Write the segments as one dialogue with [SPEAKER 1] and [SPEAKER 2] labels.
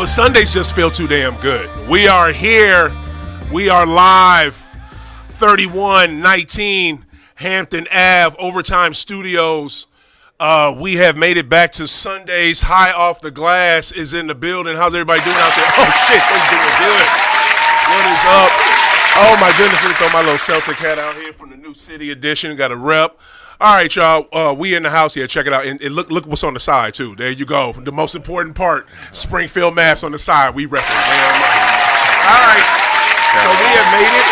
[SPEAKER 1] But Sundays just feel too damn good. We are here. We are live. 3119 Hampton Ave, Overtime Studios. We have made it back to Sundays. High Off the Glass is in the building. How's everybody doing out there? Oh, shit, they're doing good. What is up? Oh, my goodness. Let me throw my little Celtic hat out here from the New City edition. Got a rep. All right, y'all. We in the house here. Check it out. And look what's on the side, too. There you go. The most important part, Springfield, Mass on the side. We rep it. All right. So we have made it.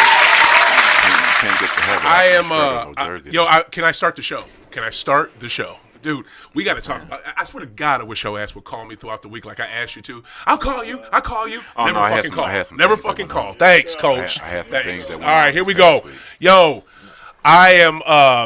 [SPEAKER 1] Can I start the show? Can I start the show? Dude, we got to talk about. I swear to God, I wish your ass would call me throughout the week like I asked you to. I'll call you.
[SPEAKER 2] Oh,
[SPEAKER 1] Never fucking call.
[SPEAKER 2] Never
[SPEAKER 1] fucking call. Thanks, Coach.
[SPEAKER 2] I had some
[SPEAKER 1] Thanks.
[SPEAKER 2] things that
[SPEAKER 1] All right, here we go. Yo, I am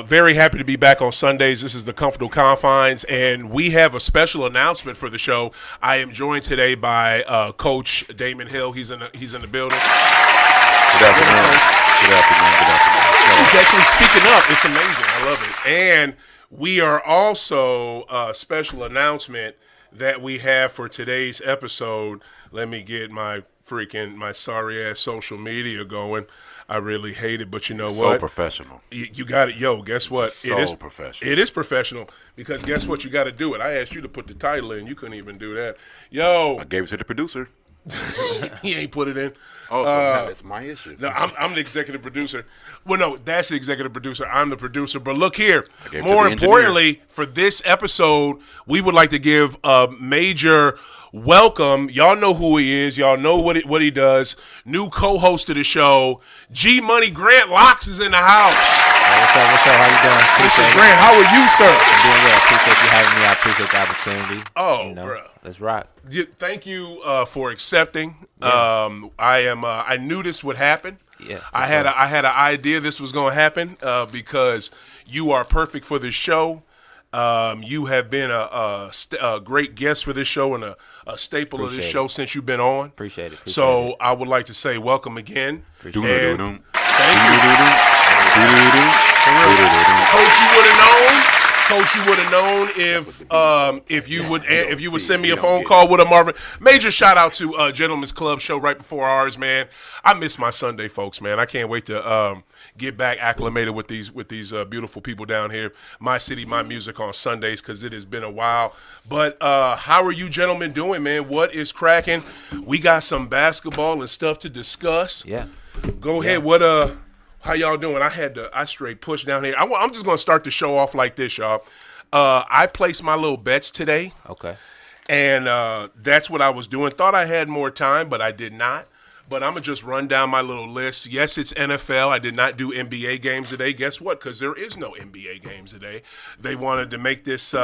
[SPEAKER 1] very happy to be back on Sundays. This is the Comfortable Confines, and we have a special announcement for the show. I am joined today by Coach Damon Hill. He's in the building.
[SPEAKER 2] Good afternoon.
[SPEAKER 1] He's actually speaking up. It's amazing. I love it. And we are also a special announcement that we have for today's episode. Let me get my sorry ass social media going. I really hate it, but you know what?
[SPEAKER 2] So professional.
[SPEAKER 1] You got it. Yo, guess what?
[SPEAKER 2] It is professional.
[SPEAKER 1] It is professional because guess what? You got to do it. I asked you to put the title in. You couldn't even do that. Yo.
[SPEAKER 2] I gave it to the producer.
[SPEAKER 1] He ain't put it in.
[SPEAKER 2] Oh, so that's my issue.
[SPEAKER 1] No, I'm the executive producer. Well, no, that's the executive producer. I'm the producer. But look here. More importantly, for this episode, we would like to give a major welcome. Y'all know who he is. Y'all know what he does. New co-host of the show, G Money Grant Locks is in the house.
[SPEAKER 3] What's up? How you doing?
[SPEAKER 1] Mr. Grant, how are you, sir?
[SPEAKER 3] I'm doing well. Appreciate you having me. I appreciate the opportunity.
[SPEAKER 1] Oh, bro.
[SPEAKER 3] Let's rock.
[SPEAKER 1] Thank you for accepting.
[SPEAKER 3] Yeah.
[SPEAKER 1] I knew this would happen.
[SPEAKER 3] Yeah.
[SPEAKER 1] I had an idea this was going to happen because you are perfect for this show. You have been a great guest for this show and a staple of this show since you've been on.
[SPEAKER 3] Appreciate it.
[SPEAKER 1] So I would like to say welcome again.
[SPEAKER 2] Thank you.
[SPEAKER 1] Coach, you would have known if you would send me a phone call with a Marvin. Major shout out to Gentlemen's Club show right before ours, man. I miss my Sunday folks, man. I can't wait to get back acclimated with these beautiful people down here. My city, my music on Sundays because it has been a while. But how are you gentlemen doing, man? What is cracking? We got some basketball and stuff to discuss.
[SPEAKER 3] Yeah.
[SPEAKER 1] Go ahead. How y'all doing? I straight pushed down here. I'm just going to start the show off like this, y'all. I placed my little bets today.
[SPEAKER 3] Okay.
[SPEAKER 1] And that's what I was doing. Thought I had more time, but I did not. But I'm going to just run down my little list. Yes, it's NFL. I did not do NBA games today. Guess what? Because there is no NBA games today. They wanted to make this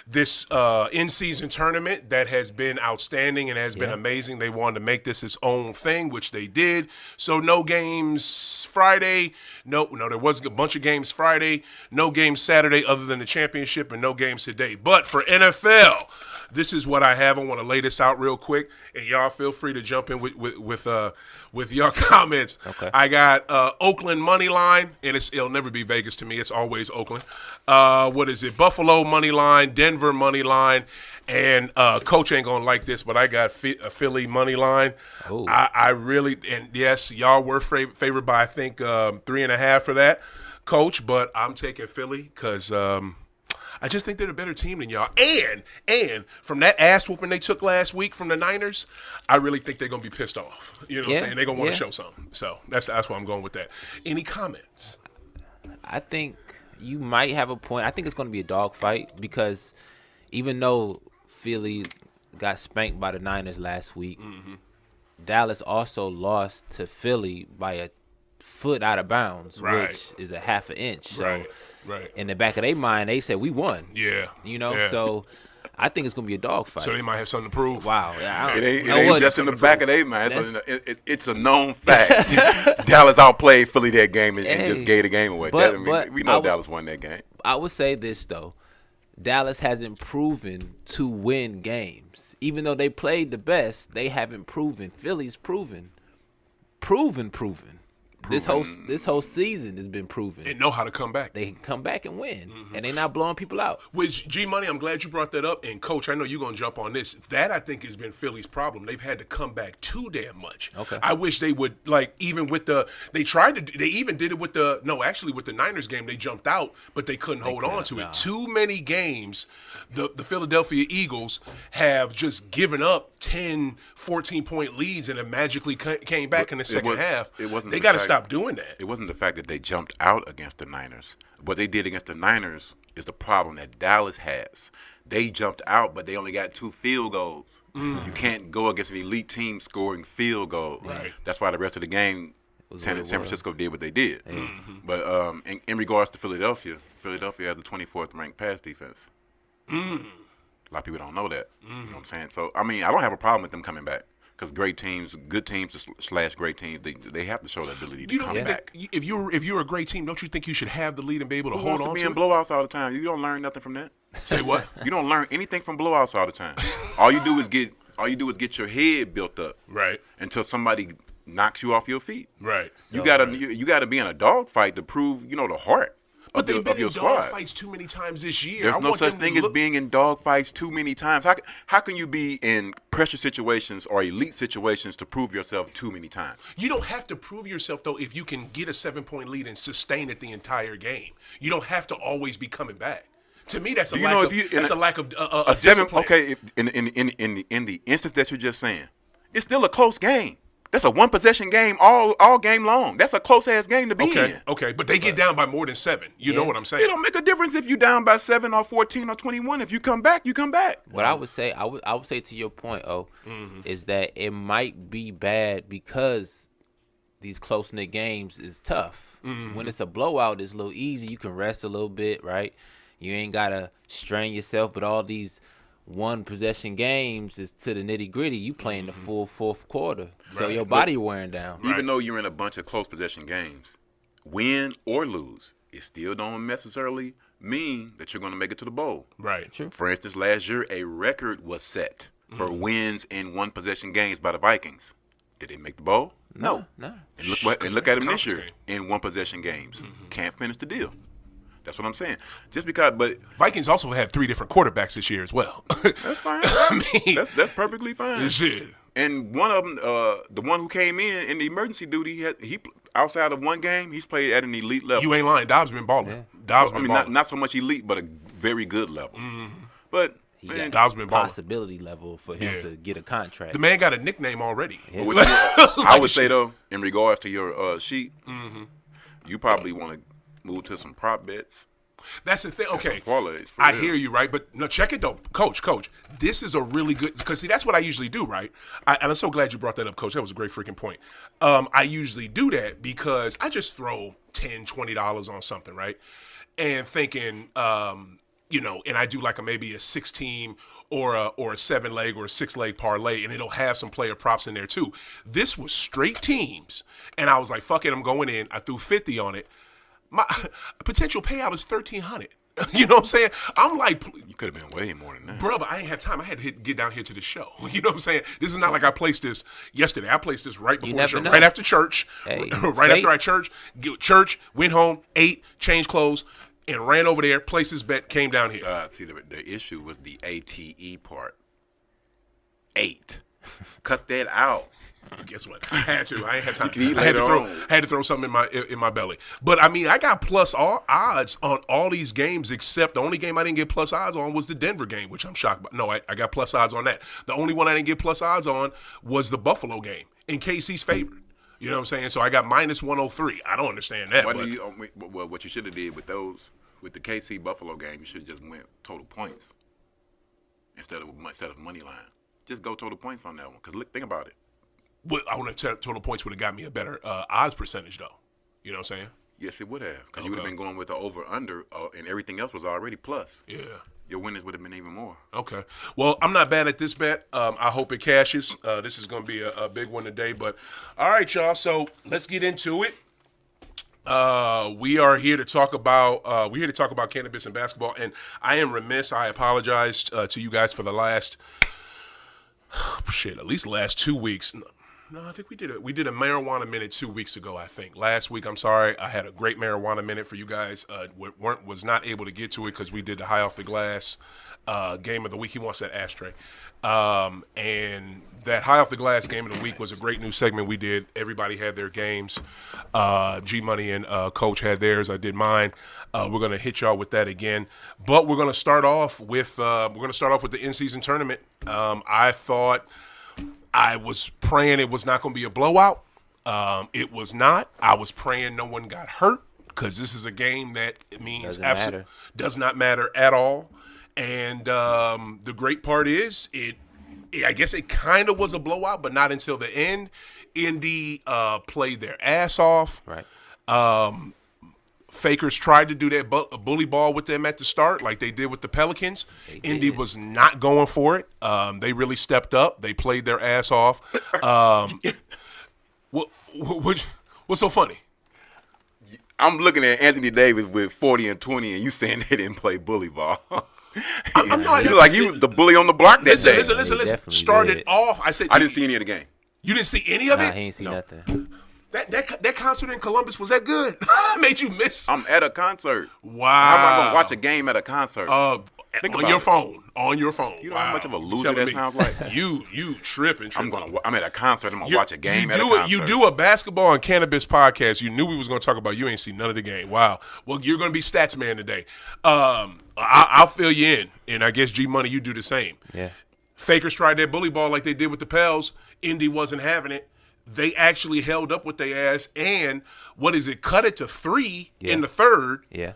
[SPEAKER 1] in-season tournament that has been outstanding and has been amazing. They wanted to make this its own thing, which they did. So no games Friday. No, there was a bunch of games Friday. No games Saturday other than the championship and no games today. But for NFL, this is what I have. I want to lay this out real quick, and y'all feel free to jump in with your comments.
[SPEAKER 3] Okay.
[SPEAKER 1] I got Oakland money line, and it'll never be Vegas to me. It's always Oakland. What is it? Buffalo money line, Denver money line, and Coach ain't gonna like this, but I got Philly money line.
[SPEAKER 3] Ooh.
[SPEAKER 1] I really, and yes, y'all were favored by I think 3.5 for that, Coach, but I'm taking Philly because. I just think they're a better team than y'all. And from that ass whooping they took last week from the Niners, I really think they're going to be pissed off. You know what I'm saying? They're going to want to show something. So that's why I'm going with that. Any comments?
[SPEAKER 3] I think you might have a point. I think it's going to be a dogfight because even though Philly got spanked by the Niners last week, Dallas also lost to Philly by a foot out of bounds, which is a half an inch. So
[SPEAKER 1] Right.
[SPEAKER 3] in the back of their mind, they said, we won.
[SPEAKER 1] Yeah.
[SPEAKER 3] So I think it's going to be a dogfight.
[SPEAKER 1] So they might have something to prove.
[SPEAKER 3] Wow.
[SPEAKER 2] It ain't just in the back of their mind. It's a known fact. Dallas outplayed Philly that game and just gave the game away. We know Dallas won that game.
[SPEAKER 3] I would say this, though. Dallas hasn't proven to win games. Even though they played the best, they haven't proven. Philly's proven. this whole season has been proven.
[SPEAKER 1] They know how to come back.
[SPEAKER 3] They can come back and win, and they're not blowing people out.
[SPEAKER 1] Which, G-Money, I'm glad you brought that up. And, Coach, I know you're going to jump on this. That, I think, has been Philly's problem. They've had to come back too damn much.
[SPEAKER 3] Okay.
[SPEAKER 1] I wish they would, even with they even did it with with the Niners game, they jumped out, but they couldn't hold on to it. Too many games, the Philadelphia Eagles have just given up 10, 14-point leads and have magically came back in the second half. They got to stop doing that.
[SPEAKER 2] It wasn't the fact that they jumped out against the Niners. What they did against the Niners is the problem that Dallas has. They jumped out, but they only got 2 field goals. You can't go against an elite team scoring field goals.
[SPEAKER 1] Right.
[SPEAKER 2] That's why the rest of the game, San Francisco did what they did. But in regards to Philadelphia has the 24th ranked pass defense. A lot of people don't know that. You know what I'm saying? So, I mean, I don't have a problem with them coming back. Because great teams, good teams / great teams, they have to show the ability to come back.
[SPEAKER 1] If you're a great team, don't you think you should have the lead and be able to hold on to it?
[SPEAKER 2] Who wants to be in blowouts all the time? You don't learn nothing from that.
[SPEAKER 1] Say what?
[SPEAKER 2] You don't learn anything from blowouts all the time. All you do is get your head built up.
[SPEAKER 1] Right.
[SPEAKER 2] Until somebody knocks you off your feet.
[SPEAKER 1] Right.
[SPEAKER 2] You gotta be in a dogfight to prove the heart.
[SPEAKER 1] But they've been in
[SPEAKER 2] squad.
[SPEAKER 1] Dogfights too many times this year.
[SPEAKER 2] There's no such thing as being in dogfights too many times. How can you be in pressure situations or elite situations to prove yourself too many times?
[SPEAKER 1] You don't have to prove yourself, though, if you can get a 7-point lead and sustain it the entire game. You don't have to always be coming back. To me, that's a lack of discipline.
[SPEAKER 2] Okay, in the instance that you're just saying, it's still a close game. That's a 1-possession game all game long. That's a close-ass game to be in.
[SPEAKER 1] Okay, but they get down by more than 7. You know what I'm saying?
[SPEAKER 2] It don't make a difference if you're down by 7 or 14 or 21. If you come back, you come back.
[SPEAKER 3] What I would say, I would say to your point, is that it might be bad because these close-knit games is tough. When it's a blowout, it's a little easy. You can rest a little bit, right? You ain't got to strain yourself, but all these 1-possession games is to the nitty-gritty. You playing the full fourth quarter, so your body wearing down.
[SPEAKER 2] Even though you're in a bunch of close possession games, win or lose, it still don't necessarily mean that you're going to make it to the bowl.
[SPEAKER 1] Right.
[SPEAKER 3] True.
[SPEAKER 2] For instance, last year, a record was set for wins in 1-possession games by the Vikings. Did they make the bowl? No. And look at them this year in 1-possession games. Can't finish the deal. That's what I'm saying. But
[SPEAKER 1] Vikings also have 3 different quarterbacks this year as well.
[SPEAKER 2] That's fine. That's perfectly fine.
[SPEAKER 1] Shit.
[SPEAKER 2] And one of them, the one who came in the emergency duty, he outside of one game, he's played at an elite level.
[SPEAKER 1] You ain't lying. Dobbs been balling.
[SPEAKER 2] Not so much elite, but a very good level. But
[SPEAKER 1] Dobbs been balling.
[SPEAKER 3] Possibility level for him to get a contract.
[SPEAKER 1] The man got a nickname already.
[SPEAKER 2] Yeah. I would say though, in regards to your sheet, you probably want to move to some prop bets.
[SPEAKER 1] That's the thing. Okay,
[SPEAKER 2] I
[SPEAKER 1] hear you, right? But no, check it though, Coach. This is a really good, because see, that's what I usually do, right? And I'm so glad you brought that up, Coach. That was a great freaking point. I usually do that because I just throw $10, $20 on something, right? And thinking, and I do like maybe a 6-team or a 7-leg or a 6-leg parlay, and it'll have some player props in there too. This was straight teams, and I was like, fuck it, I'm going in. I threw 50 on it. My potential payout is $1,300. You know what I'm saying? I'm like,
[SPEAKER 2] you could have been way more than that,
[SPEAKER 1] bro. But I ain't have time. I had to get down here to the show. You know what I'm saying? This is not like I placed this yesterday. I placed this right before the show, right after church, right after I church, went home, ate, changed clothes, and ran over there. Placed this bet, came down here.
[SPEAKER 2] See, the issue was the ATE part. 8. Cut that out.
[SPEAKER 1] Guess what? I had to. I ain't had time. I had to throw something in my belly. But I mean, I got plus odds on all these games except the only game I didn't get plus odds on was the Denver game, which I'm shocked by. No, I got plus odds on that. The only one I didn't get plus odds on was the Buffalo game in KC's favorite. You know what I'm saying? So I got minus 103. I don't understand that.
[SPEAKER 2] What you should have did with the KC Buffalo game, you should have just went total points instead of money line. Just go total points on that one. Because think about it.
[SPEAKER 1] I want to total points would have got me a better odds percentage, though. You know what I'm saying?
[SPEAKER 2] Yes, it would have. Because you would have been going with the over-under, and everything else was already plus.
[SPEAKER 1] Yeah.
[SPEAKER 2] Your winnings would have been even more.
[SPEAKER 1] Okay. Well, I'm not bad at this bet. I hope it cashes. This is going to be a big one today. But, all right, y'all. So let's get into it. We are here to talk about cannabis and basketball. And I am remiss. I apologize to you guys for the last, at least the last 2 weeks. No, I think we did a marijuana minute 2 weeks ago. I think last week. I'm sorry, I had a great marijuana minute for you guys. Was not able to get to it because we did the high off the glass game of the week. He wants that ashtray, and that high off the glass game of the week was a great new segment we did. Everybody had their games. G Money and Coach had theirs. I did mine. We're gonna hit y'all with that again, but we're gonna start off with the in-season tournament. I thought. I was praying it was not going to be a blowout. It was not. I was praying no one got hurt because this is a game that means absolutely does not matter at all. And the great part is I guess it kind of was a blowout, but not until the end. Indy played their ass off.
[SPEAKER 3] Right.
[SPEAKER 1] Fakers tried to do that bully ball with them at the start like they did with the Pelicans. Indy was not going for it. They really stepped up. They played their ass off. What's so funny?
[SPEAKER 2] I'm looking at Anthony Davis with 40 and 20, and you saying they didn't play bully ball. I'm not, you like he was the bully on the block that day.
[SPEAKER 1] Listen. Started off. I said
[SPEAKER 2] I didn't see any of the game.
[SPEAKER 1] You didn't see any of it?
[SPEAKER 3] He ain't seen nothing.
[SPEAKER 1] That concert in Columbus, was that good? Made you miss?
[SPEAKER 2] I'm at a concert.
[SPEAKER 1] Wow.
[SPEAKER 2] How am I going to watch a game at a concert?
[SPEAKER 1] On your phone. You know
[SPEAKER 2] how much of a loser that sounds like?
[SPEAKER 1] You tripping.
[SPEAKER 2] I'm at a concert. I'm going to watch a game at a concert.
[SPEAKER 1] You do a basketball and cannabis podcast. You knew we was going to talk about you ain't seen none of the game. Wow. Well, you're going to be stats man today. I'll fill you in. And I guess G Money, you do the same.
[SPEAKER 3] Yeah.
[SPEAKER 1] Fakers tried that bully ball like they did with the Pels. Indy wasn't having it. They actually held up with their ass and cut it to 3 in the third.
[SPEAKER 3] Yeah.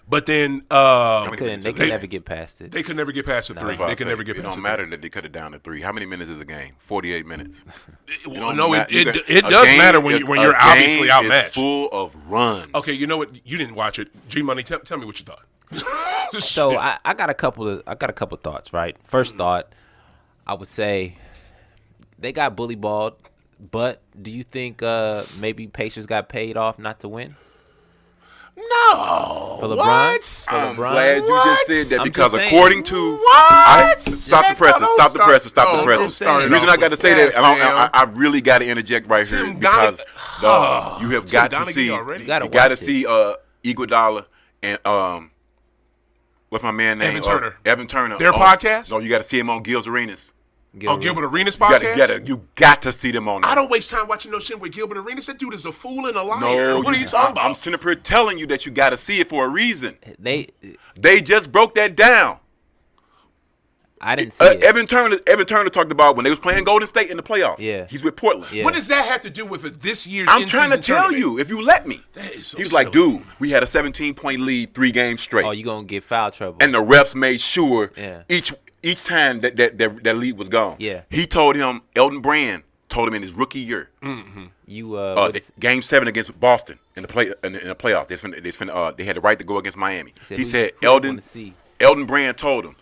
[SPEAKER 1] But then
[SPEAKER 3] they could never get past it.
[SPEAKER 1] They could never get past the 3. They could never get past it.
[SPEAKER 2] It don't matter that they cut it down to 3. How many minutes is a game? 48 minutes.
[SPEAKER 1] It does matter when you're obviously outmatched.
[SPEAKER 2] It's full of runs.
[SPEAKER 1] Okay, you know what? You didn't watch it. G Money, tell me what you thought.
[SPEAKER 3] So I got a couple thoughts, right? First thought, I would say they got bully balled. But do you think maybe Pacers got paid off not to win?
[SPEAKER 1] No.
[SPEAKER 3] For LeBron?
[SPEAKER 1] What?
[SPEAKER 2] I'm glad you just said that because
[SPEAKER 3] according
[SPEAKER 2] to
[SPEAKER 1] what?
[SPEAKER 2] Stop the presses. The reason I got to say that, I really got to interject right here because you have got to see you got to see Iguodala and what's my man name? Evan Turner.
[SPEAKER 1] Their podcast?
[SPEAKER 2] No, you got to see him on Gil's Arenas.
[SPEAKER 1] Gilbert Arenas podcast?
[SPEAKER 2] You got to see them on there.
[SPEAKER 1] I don't waste time watching no shit with Gilbert Arenas. That dude is a fool and a liar. What are you talking about?
[SPEAKER 2] I'm sitting up here telling you that you got to see it for a reason.
[SPEAKER 3] They
[SPEAKER 2] just broke that down.
[SPEAKER 3] I didn't see it.
[SPEAKER 2] Evan Turner talked about when they was playing Golden State in the playoffs.
[SPEAKER 3] Yeah.
[SPEAKER 2] He's with Portland.
[SPEAKER 1] Yeah. What does that have to do with this year's
[SPEAKER 2] I'm trying to tell you, if you let me.
[SPEAKER 1] That is so
[SPEAKER 2] he was
[SPEAKER 1] silly.
[SPEAKER 2] like, dude, we had a 17-point lead 3 games straight.
[SPEAKER 3] Oh, you going to get foul trouble.
[SPEAKER 2] And the refs made sure
[SPEAKER 3] Yeah.
[SPEAKER 2] each time that lead was gone.
[SPEAKER 3] Yeah.
[SPEAKER 2] He told him, Elton Brand told him in his rookie year.
[SPEAKER 1] Mm-hmm.
[SPEAKER 3] You
[SPEAKER 2] Game 7 against Boston in the playoffs. They had the right to go against Miami. He said Elton Brand told him,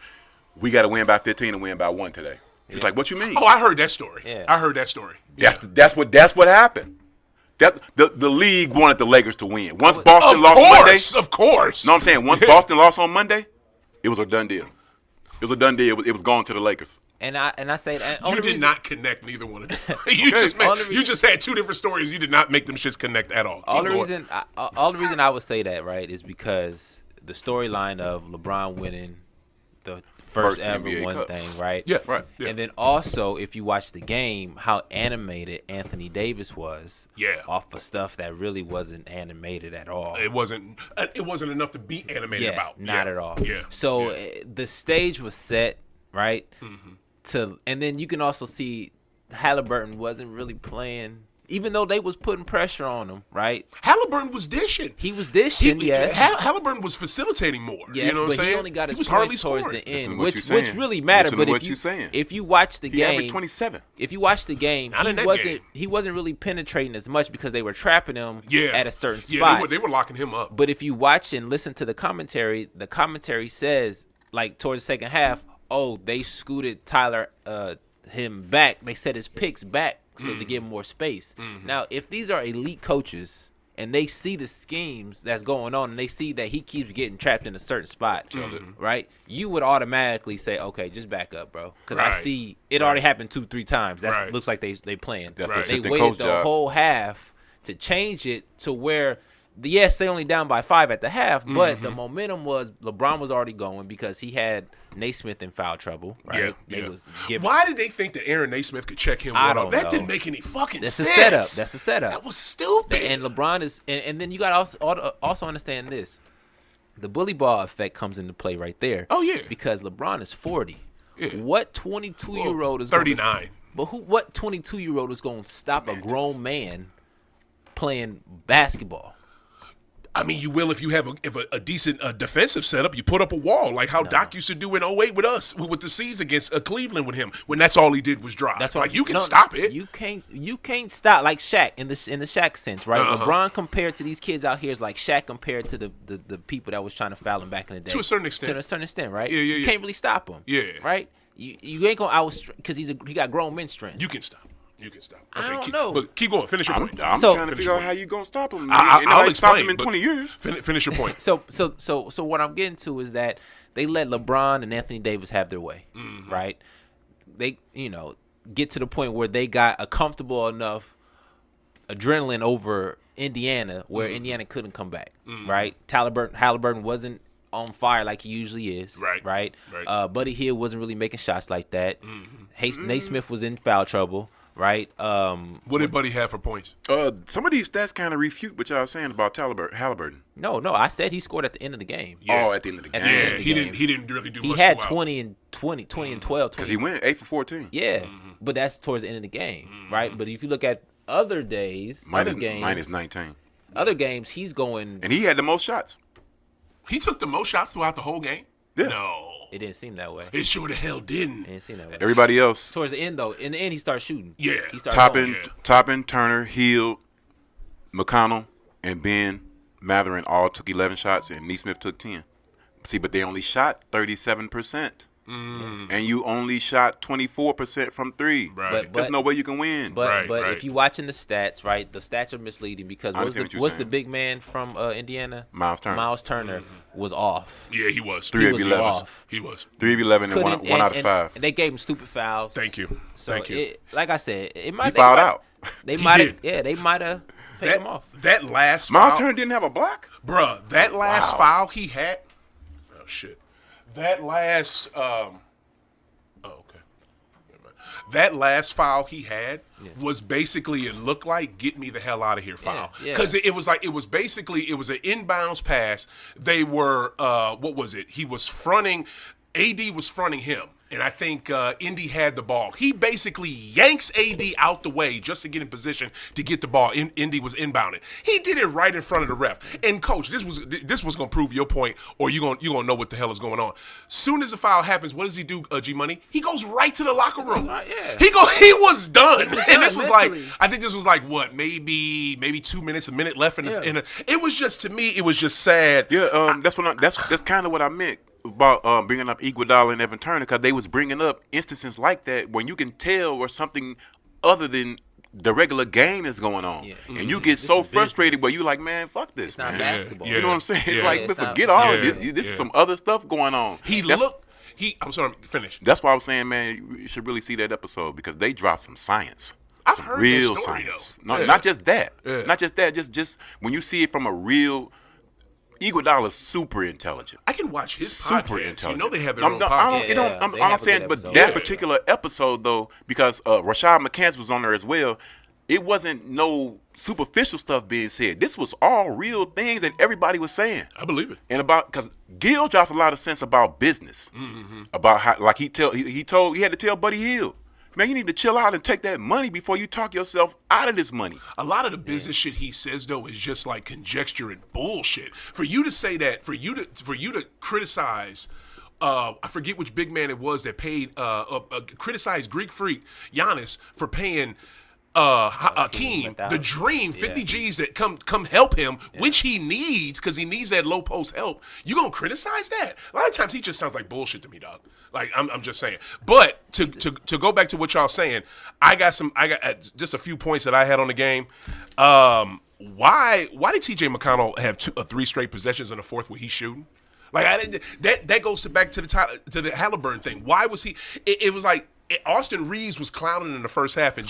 [SPEAKER 2] we got to win by 15 and win by 1 today. He's like, what you mean?
[SPEAKER 1] Oh, I heard that story.
[SPEAKER 3] Yeah.
[SPEAKER 1] I heard that story.
[SPEAKER 2] That's what happened. The league wanted the Lakers to win. Once Boston lost Monday,
[SPEAKER 1] of course.
[SPEAKER 2] No, I'm saying once Boston lost on Monday, it was a done deal. It was a done deal. It was going to the Lakers.
[SPEAKER 3] And I say that
[SPEAKER 1] you did not connect neither one of them. You just had 2 different stories. You did not make them shits connect at all.
[SPEAKER 3] All the reason I would say that, right, is because the storyline of LeBron winning the first ever
[SPEAKER 2] NBA
[SPEAKER 3] one
[SPEAKER 2] Cup.
[SPEAKER 3] thing, right?
[SPEAKER 1] Yeah, right. Yeah.
[SPEAKER 3] And then also, if you watch the game, how animated Anthony Davis was.
[SPEAKER 1] Yeah.
[SPEAKER 3] Off of stuff that really wasn't animated at all.
[SPEAKER 1] It wasn't enough to be animated about.
[SPEAKER 3] Not at all.
[SPEAKER 1] Yeah.
[SPEAKER 3] So the stage was set, right? Mm-hmm. And then you can also see Halliburton wasn't really playing. Even though they was putting pressure on him, right?
[SPEAKER 1] Halliburton was dishing.
[SPEAKER 3] He was dishing, yes.
[SPEAKER 1] Halliburton was facilitating more.
[SPEAKER 3] Yes,
[SPEAKER 1] you know what I'm saying?
[SPEAKER 3] He only got his
[SPEAKER 1] hardly
[SPEAKER 3] points towards
[SPEAKER 1] scoring.
[SPEAKER 3] the end,
[SPEAKER 2] which
[SPEAKER 3] really mattered. But if you watch the
[SPEAKER 2] he
[SPEAKER 3] game,
[SPEAKER 2] averaged 27.
[SPEAKER 3] If you watch the game, he wasn't really penetrating as much because they were trapping him at a certain spot.
[SPEAKER 1] Yeah, they were locking him up.
[SPEAKER 3] But if you watch and listen to the commentary says, like, towards the second half, they scooted Tyler him back. They set his picks back. So to give more space. Mm-hmm. Now, if these are elite coaches and they see the schemes that's going on, and they see that he keeps getting trapped in a certain spot, right? You would automatically say, okay, just back up, bro, because I see it already happened 2-3 times. That looks like they playing.
[SPEAKER 2] They
[SPEAKER 3] waited the whole half to change it to where. Yes, they only down by 5 at the half, but the momentum was LeBron was already going because he had Naismith in foul trouble. Right?
[SPEAKER 1] Why did they think that Aaron Naismith could check him?
[SPEAKER 3] I don't know.
[SPEAKER 1] That didn't make any fucking sense.
[SPEAKER 3] That's a setup.
[SPEAKER 1] That was stupid.
[SPEAKER 3] And LeBron is, and then you got to also understand this: the bully ball effect comes into play right there.
[SPEAKER 1] Oh yeah,
[SPEAKER 3] because LeBron is 40.
[SPEAKER 1] Yeah.
[SPEAKER 3] What 22-year-old is
[SPEAKER 1] 39?
[SPEAKER 3] What 22-year-old is going to stop a grown man playing basketball?
[SPEAKER 1] I mean, you will if you have a decent defensive setup. You put up a wall like how Doc used to do in 08 with us with the C's against Cleveland with him when that's all he did was drive.
[SPEAKER 3] That's
[SPEAKER 1] like you can stop it.
[SPEAKER 3] You can't stop like Shaq in the Shaq sense, right? LeBron compared to these kids out here is like Shaq compared to the people that was trying to foul him back in the day.
[SPEAKER 1] To a certain extent.
[SPEAKER 3] To a certain extent, right?
[SPEAKER 1] Yeah.
[SPEAKER 3] You can't really stop him.
[SPEAKER 1] Yeah.
[SPEAKER 3] Right? You ain't gonna because he got grown men strength.
[SPEAKER 1] You can stop. You can stop.
[SPEAKER 3] Okay, I don't know.
[SPEAKER 1] But keep going. Finish your point.
[SPEAKER 2] I'm trying to figure out how you gonna stop him.
[SPEAKER 1] I'll explain.
[SPEAKER 2] Stop him in 20 years.
[SPEAKER 1] Finish your point.
[SPEAKER 3] So what I'm getting to is that they let LeBron and Anthony Davis have their way, right? They get to the point where they got a comfortable enough adrenaline over Indiana where Indiana couldn't come back, right? Halliburton wasn't on fire like he usually is, right? Buddy Hield wasn't really making shots like that. Naismith was in foul trouble. Right.
[SPEAKER 1] What did Buddy have for points?
[SPEAKER 2] Some of these stats kind of refute what y'all saying about Halliburton.
[SPEAKER 3] No, I said he scored at the end of the game.
[SPEAKER 2] Yeah. Oh, at the end of the game.
[SPEAKER 1] Yeah, he didn't really do much.
[SPEAKER 3] He had 20 and 12.
[SPEAKER 2] Because he went 8 for 14.
[SPEAKER 3] Yeah, but that's towards the end of the game, right? But if you look at other days,
[SPEAKER 2] minus 19.
[SPEAKER 3] Other games, he's going.
[SPEAKER 2] And he had the most shots.
[SPEAKER 1] He took the most shots throughout the whole game?
[SPEAKER 2] Yeah.
[SPEAKER 1] No.
[SPEAKER 3] It didn't seem that way.
[SPEAKER 1] It sure the hell didn't.
[SPEAKER 3] It didn't seem that way.
[SPEAKER 2] Everybody else.
[SPEAKER 3] Towards the end, though. In the end, he started shooting.
[SPEAKER 1] Yeah.
[SPEAKER 3] He started
[SPEAKER 2] Toppin, Turner, Hield, McConnell, and Ben Matherin all took 11 shots, and Naismith took 10. See, but they only shot 37%. And you only shot 24% from 3.
[SPEAKER 1] Right.
[SPEAKER 2] There's no way you can win.
[SPEAKER 3] But if you're watching the stats, right, the stats are misleading because what's the big man from Indiana?
[SPEAKER 2] Miles
[SPEAKER 3] Turner was off.
[SPEAKER 1] Yeah, he was.
[SPEAKER 2] 3 of 11.
[SPEAKER 1] He was.
[SPEAKER 2] 3 of 11 and one out of 5.
[SPEAKER 3] And they gave him stupid fouls.
[SPEAKER 1] Thank you.
[SPEAKER 3] So like I said,
[SPEAKER 2] he fouled out.
[SPEAKER 3] They might have. Yeah, they might have taken him off.
[SPEAKER 1] That last
[SPEAKER 2] Miles
[SPEAKER 1] foul,
[SPEAKER 2] Turner didn't have a block?
[SPEAKER 1] Bruh, that last foul he had. Oh, shit. That last that last foul he had was basically, it looked like get me the hell out of here foul. Because it was an inbounds pass. They were what was it? He was fronting, AD was fronting him. And I think Indy had the ball. He basically yanks AD out the way just to get in position to get the ball. Indy was inbounded. He did it right in front of the ref. And coach, this was going to prove your point, or you gonna know what the hell is going on. Soon as the foul happens, what does he do? G Money. He goes right to the locker room. He was done. And this was I think this was what, maybe 2 minutes, a minute left it was just, to me, it was just sad.
[SPEAKER 2] Yeah, that's kind of what I meant about bringing up Iguodala and Evan Turner, because they was bringing up instances like that when you can tell where something other than the regular game is going on, and you get so frustrated where you like, man, fuck this, man.
[SPEAKER 3] Basketball.
[SPEAKER 2] You know what I'm saying? Forget all of this. This is some other stuff going on.
[SPEAKER 1] I'm sorry, finish.
[SPEAKER 2] That's why I was saying, man, you should really see that episode because they dropped some science.
[SPEAKER 1] I've heard
[SPEAKER 2] real
[SPEAKER 1] that story,
[SPEAKER 2] science.
[SPEAKER 1] though.
[SPEAKER 2] No, not just that. Not just that. Just when you see it from a real. Iguodala's super intelligent.
[SPEAKER 1] I can watch his
[SPEAKER 2] super
[SPEAKER 1] podcast.
[SPEAKER 2] Intelligent.
[SPEAKER 1] You know they have their own podcast.
[SPEAKER 2] I'm saying, but that particular episode though, because Rashad McCants was on there as well, it wasn't no superficial stuff being said. This was all real things that everybody was saying.
[SPEAKER 1] I believe it.
[SPEAKER 2] And because Gil drops a lot of sense about business, about how, like he had to tell Buddy Hield, man, you need to chill out and take that money before you talk yourself out of this money.
[SPEAKER 1] A lot of the business shit he says though is just like conjecture and bullshit. For you to say that, for you to criticize, I forget which big man it was that paid, criticized Greek freak Giannis for paying Hakeem, the dream, 50 G's that come help him, which he needs because he needs that low post help. You gonna criticize that? A lot of times he just sounds like bullshit to me, dog. Like I'm just saying. But to go back to what y'all saying, I got just a few points that I had on the game. why did T.J. McConnell have 3 straight possessions in the fourth where he's shooting? Like that goes back to the Halliburton thing. Why was he? It was like Austin Reeves was clowning in the first half, and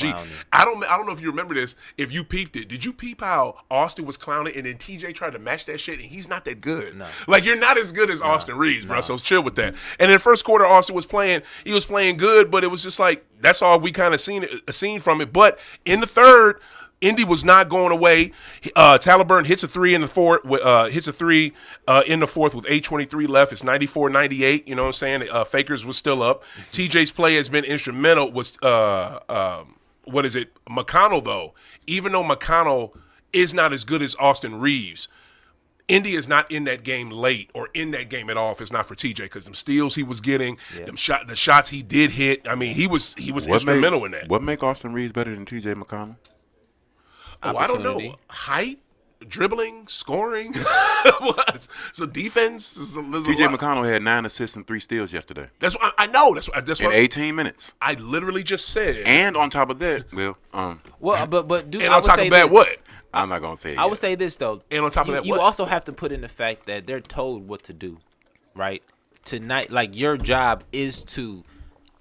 [SPEAKER 1] I don't know if you remember this. If you peeped it, did you peep how Austin was clowning, and then TJ tried to match that shit, and he's not that good.
[SPEAKER 3] No.
[SPEAKER 1] Like you're not as good as Austin Reeves, bro. So chill with that. And in the first quarter, Austin was playing. He was playing good, but it was just like that's all we kind of seen from it. But in the third, Indy was not going away. Halliburton hits a 3 in the fourth. Hits a 3 in the fourth with 8:23 left. It's 94-98. You know what I'm saying? Fakers was still up. TJ's play has been instrumental. Was what is it? McConnell though. Even though McConnell is not as good as Austin Reeves, Indy is not in that game late or in that game at all if it's not for TJ, because them steals he was getting, the shots he did hit. I mean, he was instrumental in that.
[SPEAKER 2] What make Austin Reeves better than TJ McConnell?
[SPEAKER 1] Oh, I don't know. Height, dribbling, scoring. So defense.
[SPEAKER 2] TJ McConnell had 9 assists and 3 steals yesterday.
[SPEAKER 1] That's what I know. That's what
[SPEAKER 2] in 18 minutes.
[SPEAKER 1] I literally just said.
[SPEAKER 2] And on top of that,
[SPEAKER 3] but dude,
[SPEAKER 1] and on top of that, what?
[SPEAKER 2] I'm not gonna say it.
[SPEAKER 3] I would say this though.
[SPEAKER 1] And on top of that,
[SPEAKER 3] you also have to put in the fact that they're told what to do, right? Tonight, like your job is to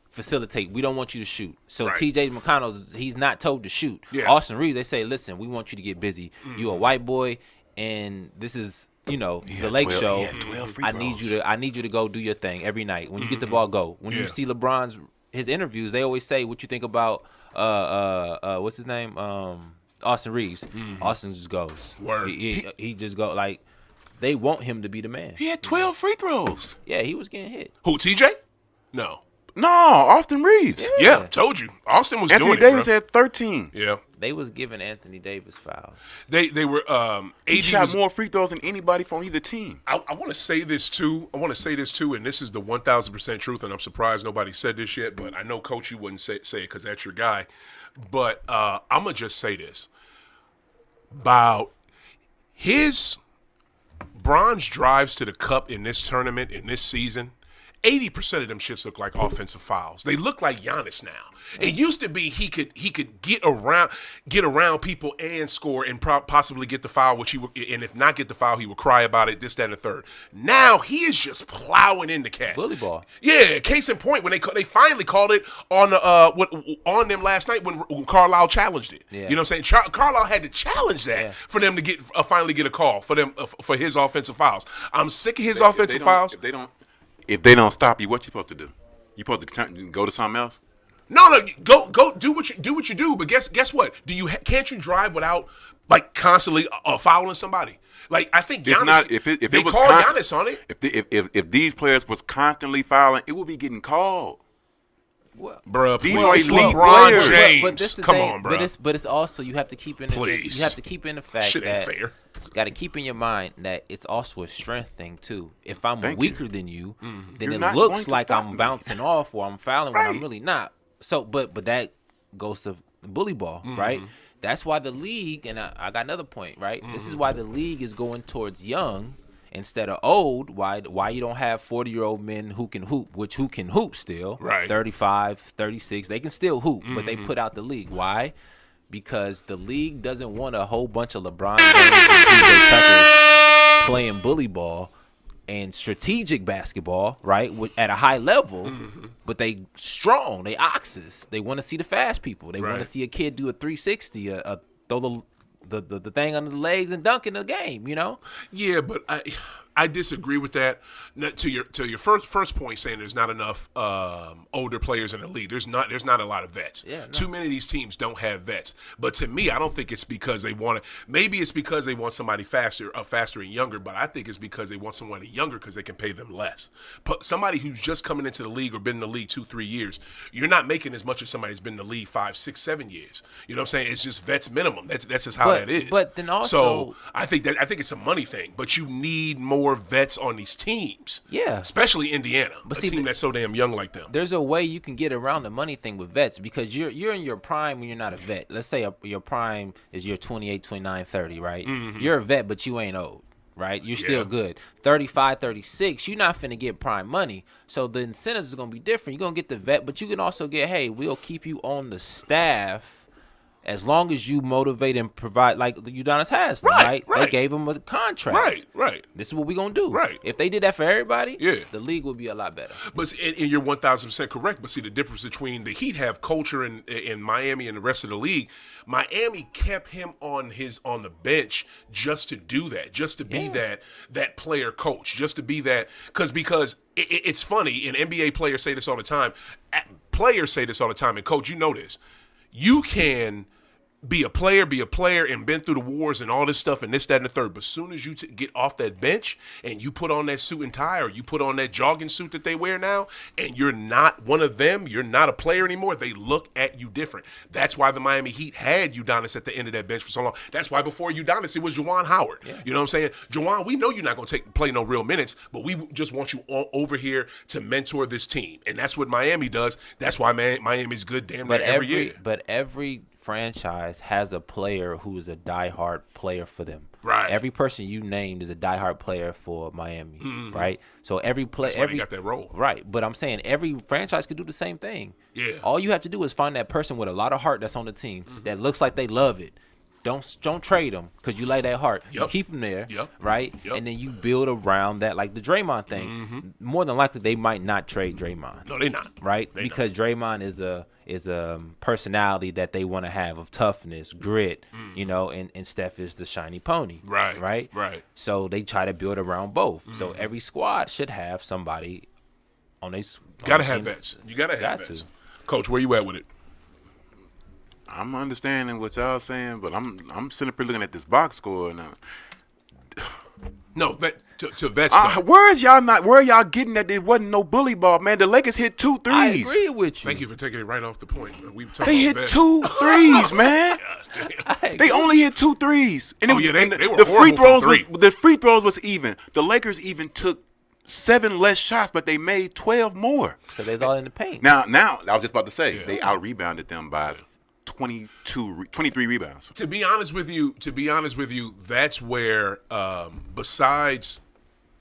[SPEAKER 3] facilitate. We don't want you to shoot. So TJ McConnell, he's not told to shoot.
[SPEAKER 1] Yeah.
[SPEAKER 3] Austin Reeves, they say, listen, we want you to get busy. You a white boy, and this is the Lake Show.
[SPEAKER 2] 12 free
[SPEAKER 3] I
[SPEAKER 2] throws.
[SPEAKER 3] need you to go do your thing every night. When you get the ball, go. When you see LeBron's his interviews, they always say, what you think about what's his name? Austin Reeves. Austin just goes.
[SPEAKER 1] Word.
[SPEAKER 3] He just go like they want him to be the man.
[SPEAKER 2] He had 12 free throws.
[SPEAKER 3] Yeah, he was getting hit.
[SPEAKER 1] Who, TJ? No,
[SPEAKER 2] Austin Reeves.
[SPEAKER 1] Yeah, told you. Austin was
[SPEAKER 2] Anthony
[SPEAKER 1] doing
[SPEAKER 2] Davis
[SPEAKER 1] it, bro.
[SPEAKER 2] had 13.
[SPEAKER 1] Yeah.
[SPEAKER 3] They was giving Anthony Davis fouls.
[SPEAKER 1] They were
[SPEAKER 2] He
[SPEAKER 1] AD
[SPEAKER 2] shot
[SPEAKER 1] was,
[SPEAKER 2] more free throws than anybody from either team.
[SPEAKER 1] I want to say this too. And this is the 1,000% truth, and I'm surprised nobody said this yet, but I know, Coach, you wouldn't say it because that's your guy. But I'm going to just say this. About his bronze drives to the cup in this tournament, in this season, 80% of them shits look like offensive fouls. They look like Giannis now. It used to be he could get around people and score and possibly get the foul, which and if not get the foul, he would cry about it, this, that, and the third. Now he is just plowing in the cast.
[SPEAKER 3] Bully ball.
[SPEAKER 1] Yeah, case in point, when they finally called it on them last night when Carlisle challenged it. Yeah. You know what I'm saying? Carlisle had to challenge that for them to finally get a call for them for his offensive fouls. I'm sick of his offensive fouls.
[SPEAKER 2] If they don't stop you, what you supposed to do? You supposed to go to something else?
[SPEAKER 1] No, go do what you do. But guess what? Can't you drive without like constantly fouling somebody? Like I think Giannis,
[SPEAKER 2] if
[SPEAKER 1] they
[SPEAKER 2] it was
[SPEAKER 1] called Giannis on it.
[SPEAKER 2] If these players was constantly fouling, it would be getting called.
[SPEAKER 1] Bro,
[SPEAKER 2] these are elite
[SPEAKER 1] LeBron
[SPEAKER 2] players.
[SPEAKER 1] James. Come on, bro.
[SPEAKER 3] But it's also you have to keep in the fact
[SPEAKER 1] Shit ain't
[SPEAKER 3] that
[SPEAKER 1] fair.
[SPEAKER 3] got to keep in your mind that it's also a strength thing too. If I'm weaker than you, then it looks like I'm bouncing off or I'm fouling when I'm really not. So, but that goes to the bully ball, right? That's why the league, and I got another point, right? This is why the league is going towards young instead of old. Why you don't have 40-year-old men who can hoop still,
[SPEAKER 1] right?
[SPEAKER 3] 35, 36, they can still hoop, but they put out the league. Why? Because the league doesn't want a whole bunch of LeBron James and PJ Tuckers playing bully ball and strategic basketball, right, at a high level, but they strong, they oxes. They want to see the fast people. They want to see a kid do a 360, throw the thing under the legs and dunk in the game, you know?
[SPEAKER 1] Yeah, but I disagree with that. To your first point, saying there's not enough older players in the league. There's not a lot of vets.
[SPEAKER 3] Yeah, no.
[SPEAKER 1] Too many of these teams don't have vets. But to me, I don't think it's because they want to. Maybe it's because they want somebody faster and younger. But I think it's because they want somebody younger because they can pay them less. But somebody who's just coming into the league or been in the league 2-3 years, you're not making as much as somebody who's been in the league 5, 6, 7 years. You know what I'm saying? It's just vets minimum. That's just how that is.
[SPEAKER 3] But then also,
[SPEAKER 1] so I think it's a money thing. But you need more vets on these teams.
[SPEAKER 3] Yeah.
[SPEAKER 1] Especially Indiana,
[SPEAKER 3] But
[SPEAKER 1] a team that's so damn young like them.
[SPEAKER 3] There's a way you can get around the money thing with vets because you're in your prime when you're not a vet. Let's say your prime is your 28, 29, 30, right? You're a vet, but you ain't old, right? You're still good. 35, 36, you're not finna get prime money. So the incentives are going to be different. You're going to get the vet, but you can also get, hey, we'll keep you on the staff As long as you motivate and provide, like Udonis has, right? They gave him a contract.
[SPEAKER 1] Right.
[SPEAKER 3] This is what we're going to do.
[SPEAKER 1] Right.
[SPEAKER 3] If they did that for everybody,
[SPEAKER 1] yeah,
[SPEAKER 3] the league would be a lot better.
[SPEAKER 1] But and you're 1,000% correct. But see, the difference between the Heat have culture in Miami and the rest of the league. Miami kept him on the bench just to do that, just to be that player coach, just to be that because it's funny, and NBA players say this all the time. Players say this all the time, and coach, you know this. You can be a player, and been through the wars and all this stuff and this, that, and the third. But as soon as you get off that bench and you put on that suit and tie, or you put on that jogging suit that they wear now, and you're not one of them, you're not a player anymore, they look at you different. That's why the Miami Heat had Udonis at the end of that bench for so long. That's why before Udonis, it was Juwan Howard. Yeah. You know what I'm saying? Juwan, we know you're not going to play no real minutes, but we just want you over here to mentor this team. And that's what Miami does. That's why Miami's good damn near every year.
[SPEAKER 3] But every franchise has a player who is a diehard player for them.
[SPEAKER 1] Right.
[SPEAKER 3] Every person you named is a diehard player for Miami. Mm-hmm. Right. So every player,
[SPEAKER 1] that's why they got that role.
[SPEAKER 3] Right. But I'm saying every franchise could do the same thing.
[SPEAKER 1] Yeah.
[SPEAKER 3] All you have to do is find that person with a lot of heart that's on the team that looks like they love it. Don't trade them because you like that heart.
[SPEAKER 1] Yep.
[SPEAKER 3] You keep them there,
[SPEAKER 1] right?
[SPEAKER 3] Yep. And then you build around that, like the Draymond thing. Mm-hmm. More than likely, they might not trade Draymond.
[SPEAKER 1] No, they're not.
[SPEAKER 3] Right? Because Draymond is a personality that they want to have of toughness, grit, you know, and Steph is the shiny pony. Right. So they try to build around both. Mm-hmm. So every squad should have somebody on their
[SPEAKER 1] Gotta have vets. You gotta have vets. Coach, where you at with it?
[SPEAKER 2] I'm understanding what y'all saying, but I'm sitting up here looking at this box score now.
[SPEAKER 1] No, to vets.
[SPEAKER 2] Where are y'all getting that there wasn't no bully ball, man? The Lakers hit 2 threes.
[SPEAKER 3] I agree with you.
[SPEAKER 1] Thank you for taking it right off the point.
[SPEAKER 2] They hit vets. 2 threes, man. They only hit 2 threes. And
[SPEAKER 1] they were
[SPEAKER 2] the free throws was even. The Lakers even took 7 less shots, but they made 12 more.
[SPEAKER 3] So they're all in the paint.
[SPEAKER 2] Now, I was just about to say, they out-rebounded them by 23 rebounds.
[SPEAKER 1] To be honest with you, that's where besides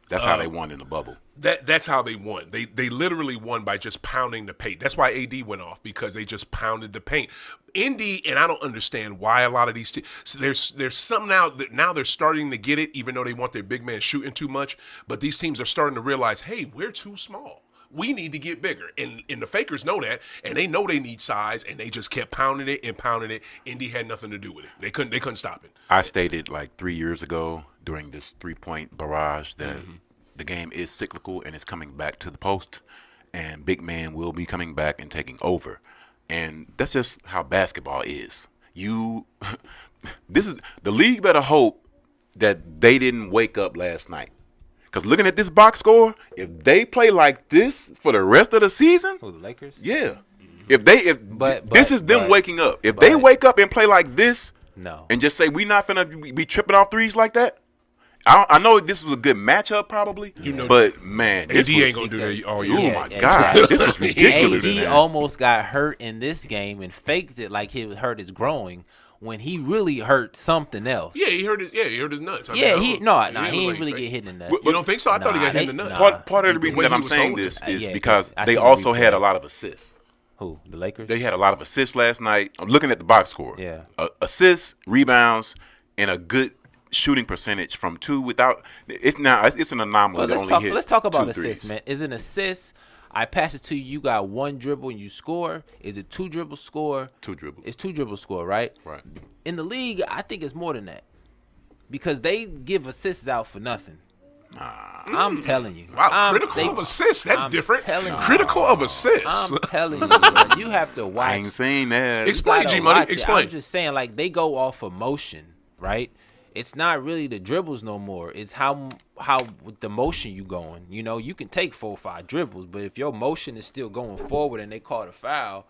[SPEAKER 2] that's how they won in the bubble.
[SPEAKER 1] That's how they won. They literally won by just pounding the paint. That's why AD went off, because they just pounded the paint. Indy, and I don't understand why a lot of these teams, there's some now they're starting to get it, even though they want their big man shooting too much. But these teams are starting to realize, hey, we're too small. We need to get bigger. And the Fakers know that, and they know they need size, and they just kept pounding it and pounding it. Indy had nothing to do with it. They couldn't stop it.
[SPEAKER 2] I stated like 3 years ago during this 3-point barrage that the game is cyclical and it's coming back to the post, and big man will be coming back and taking over. And that's just how basketball is. This is the league better hope that they didn't wake up last night. Because looking at this box score, if they play like this for the rest of the season,
[SPEAKER 3] the Lakers,
[SPEAKER 2] yeah. This is them waking up. If they wake up and play like this, and just say we not finna be tripping off threes like that. I know this was a good matchup probably, but man,
[SPEAKER 1] AD ain't gonna do that all year.
[SPEAKER 2] Oh my God, this is ridiculous.
[SPEAKER 3] AD almost got hurt in this game and faked it like he hurt his groin, when he really hurt something else.
[SPEAKER 1] Yeah, he hurt his nuts.
[SPEAKER 3] He didn't really get hit in the nuts.
[SPEAKER 1] You don't think so? I thought he got hit in the nuts.
[SPEAKER 2] Part of the reason that I'm saying this is because they also had a lot of assists.
[SPEAKER 3] Who? The Lakers?
[SPEAKER 2] They had a lot of assists last night. I'm looking at the box score.
[SPEAKER 3] Yeah.
[SPEAKER 2] Assists, rebounds, and a good shooting percentage from 2 without. It's an anomaly.
[SPEAKER 3] Let's talk about assists, man. Is an assist? I pass it to you. You got 1 dribble and you score. Is it 2 dribbles score?
[SPEAKER 2] 2 dribbles.
[SPEAKER 3] It's 2 dribbles score, right?
[SPEAKER 2] Right.
[SPEAKER 3] In the league, I think it's more than that, because they give assists out for nothing. I'm telling you.
[SPEAKER 1] Wow, critical of assists. That's different. Critical of assists.
[SPEAKER 3] I'm telling you, bro, you have to watch.
[SPEAKER 2] I ain't saying that.
[SPEAKER 1] Explain, G-Money. Explain.
[SPEAKER 3] I'm just saying, like, they go off emotion, right? It's not really the dribbles no more. It's how with the motion you going. You know, you can take 4 or 5 dribbles, but if your motion is still going forward and they call a foul,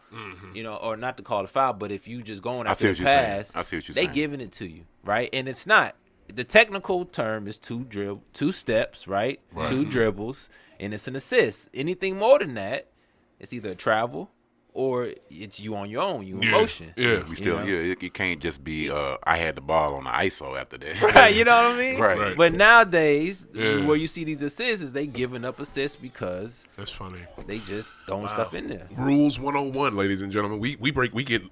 [SPEAKER 3] you know, or not to call a foul, but if you just going after the pass,
[SPEAKER 2] I see what you're saying.
[SPEAKER 3] They giving it to you, right? And it's not. The technical term is 2 steps, right? 2 dribbles, and it's an assist. Anything more than that, it's either a travel or it's you on your own, you in motion.
[SPEAKER 1] Yeah.
[SPEAKER 2] We still, it can't just be, I had the ball on the ISO after that.
[SPEAKER 3] Right, you know what I mean?
[SPEAKER 2] Right.
[SPEAKER 3] But nowadays, where you see these assists is they giving up assists because
[SPEAKER 1] That's funny.
[SPEAKER 3] they just throwing stuff in there.
[SPEAKER 1] Rules 101, ladies and gentlemen. We get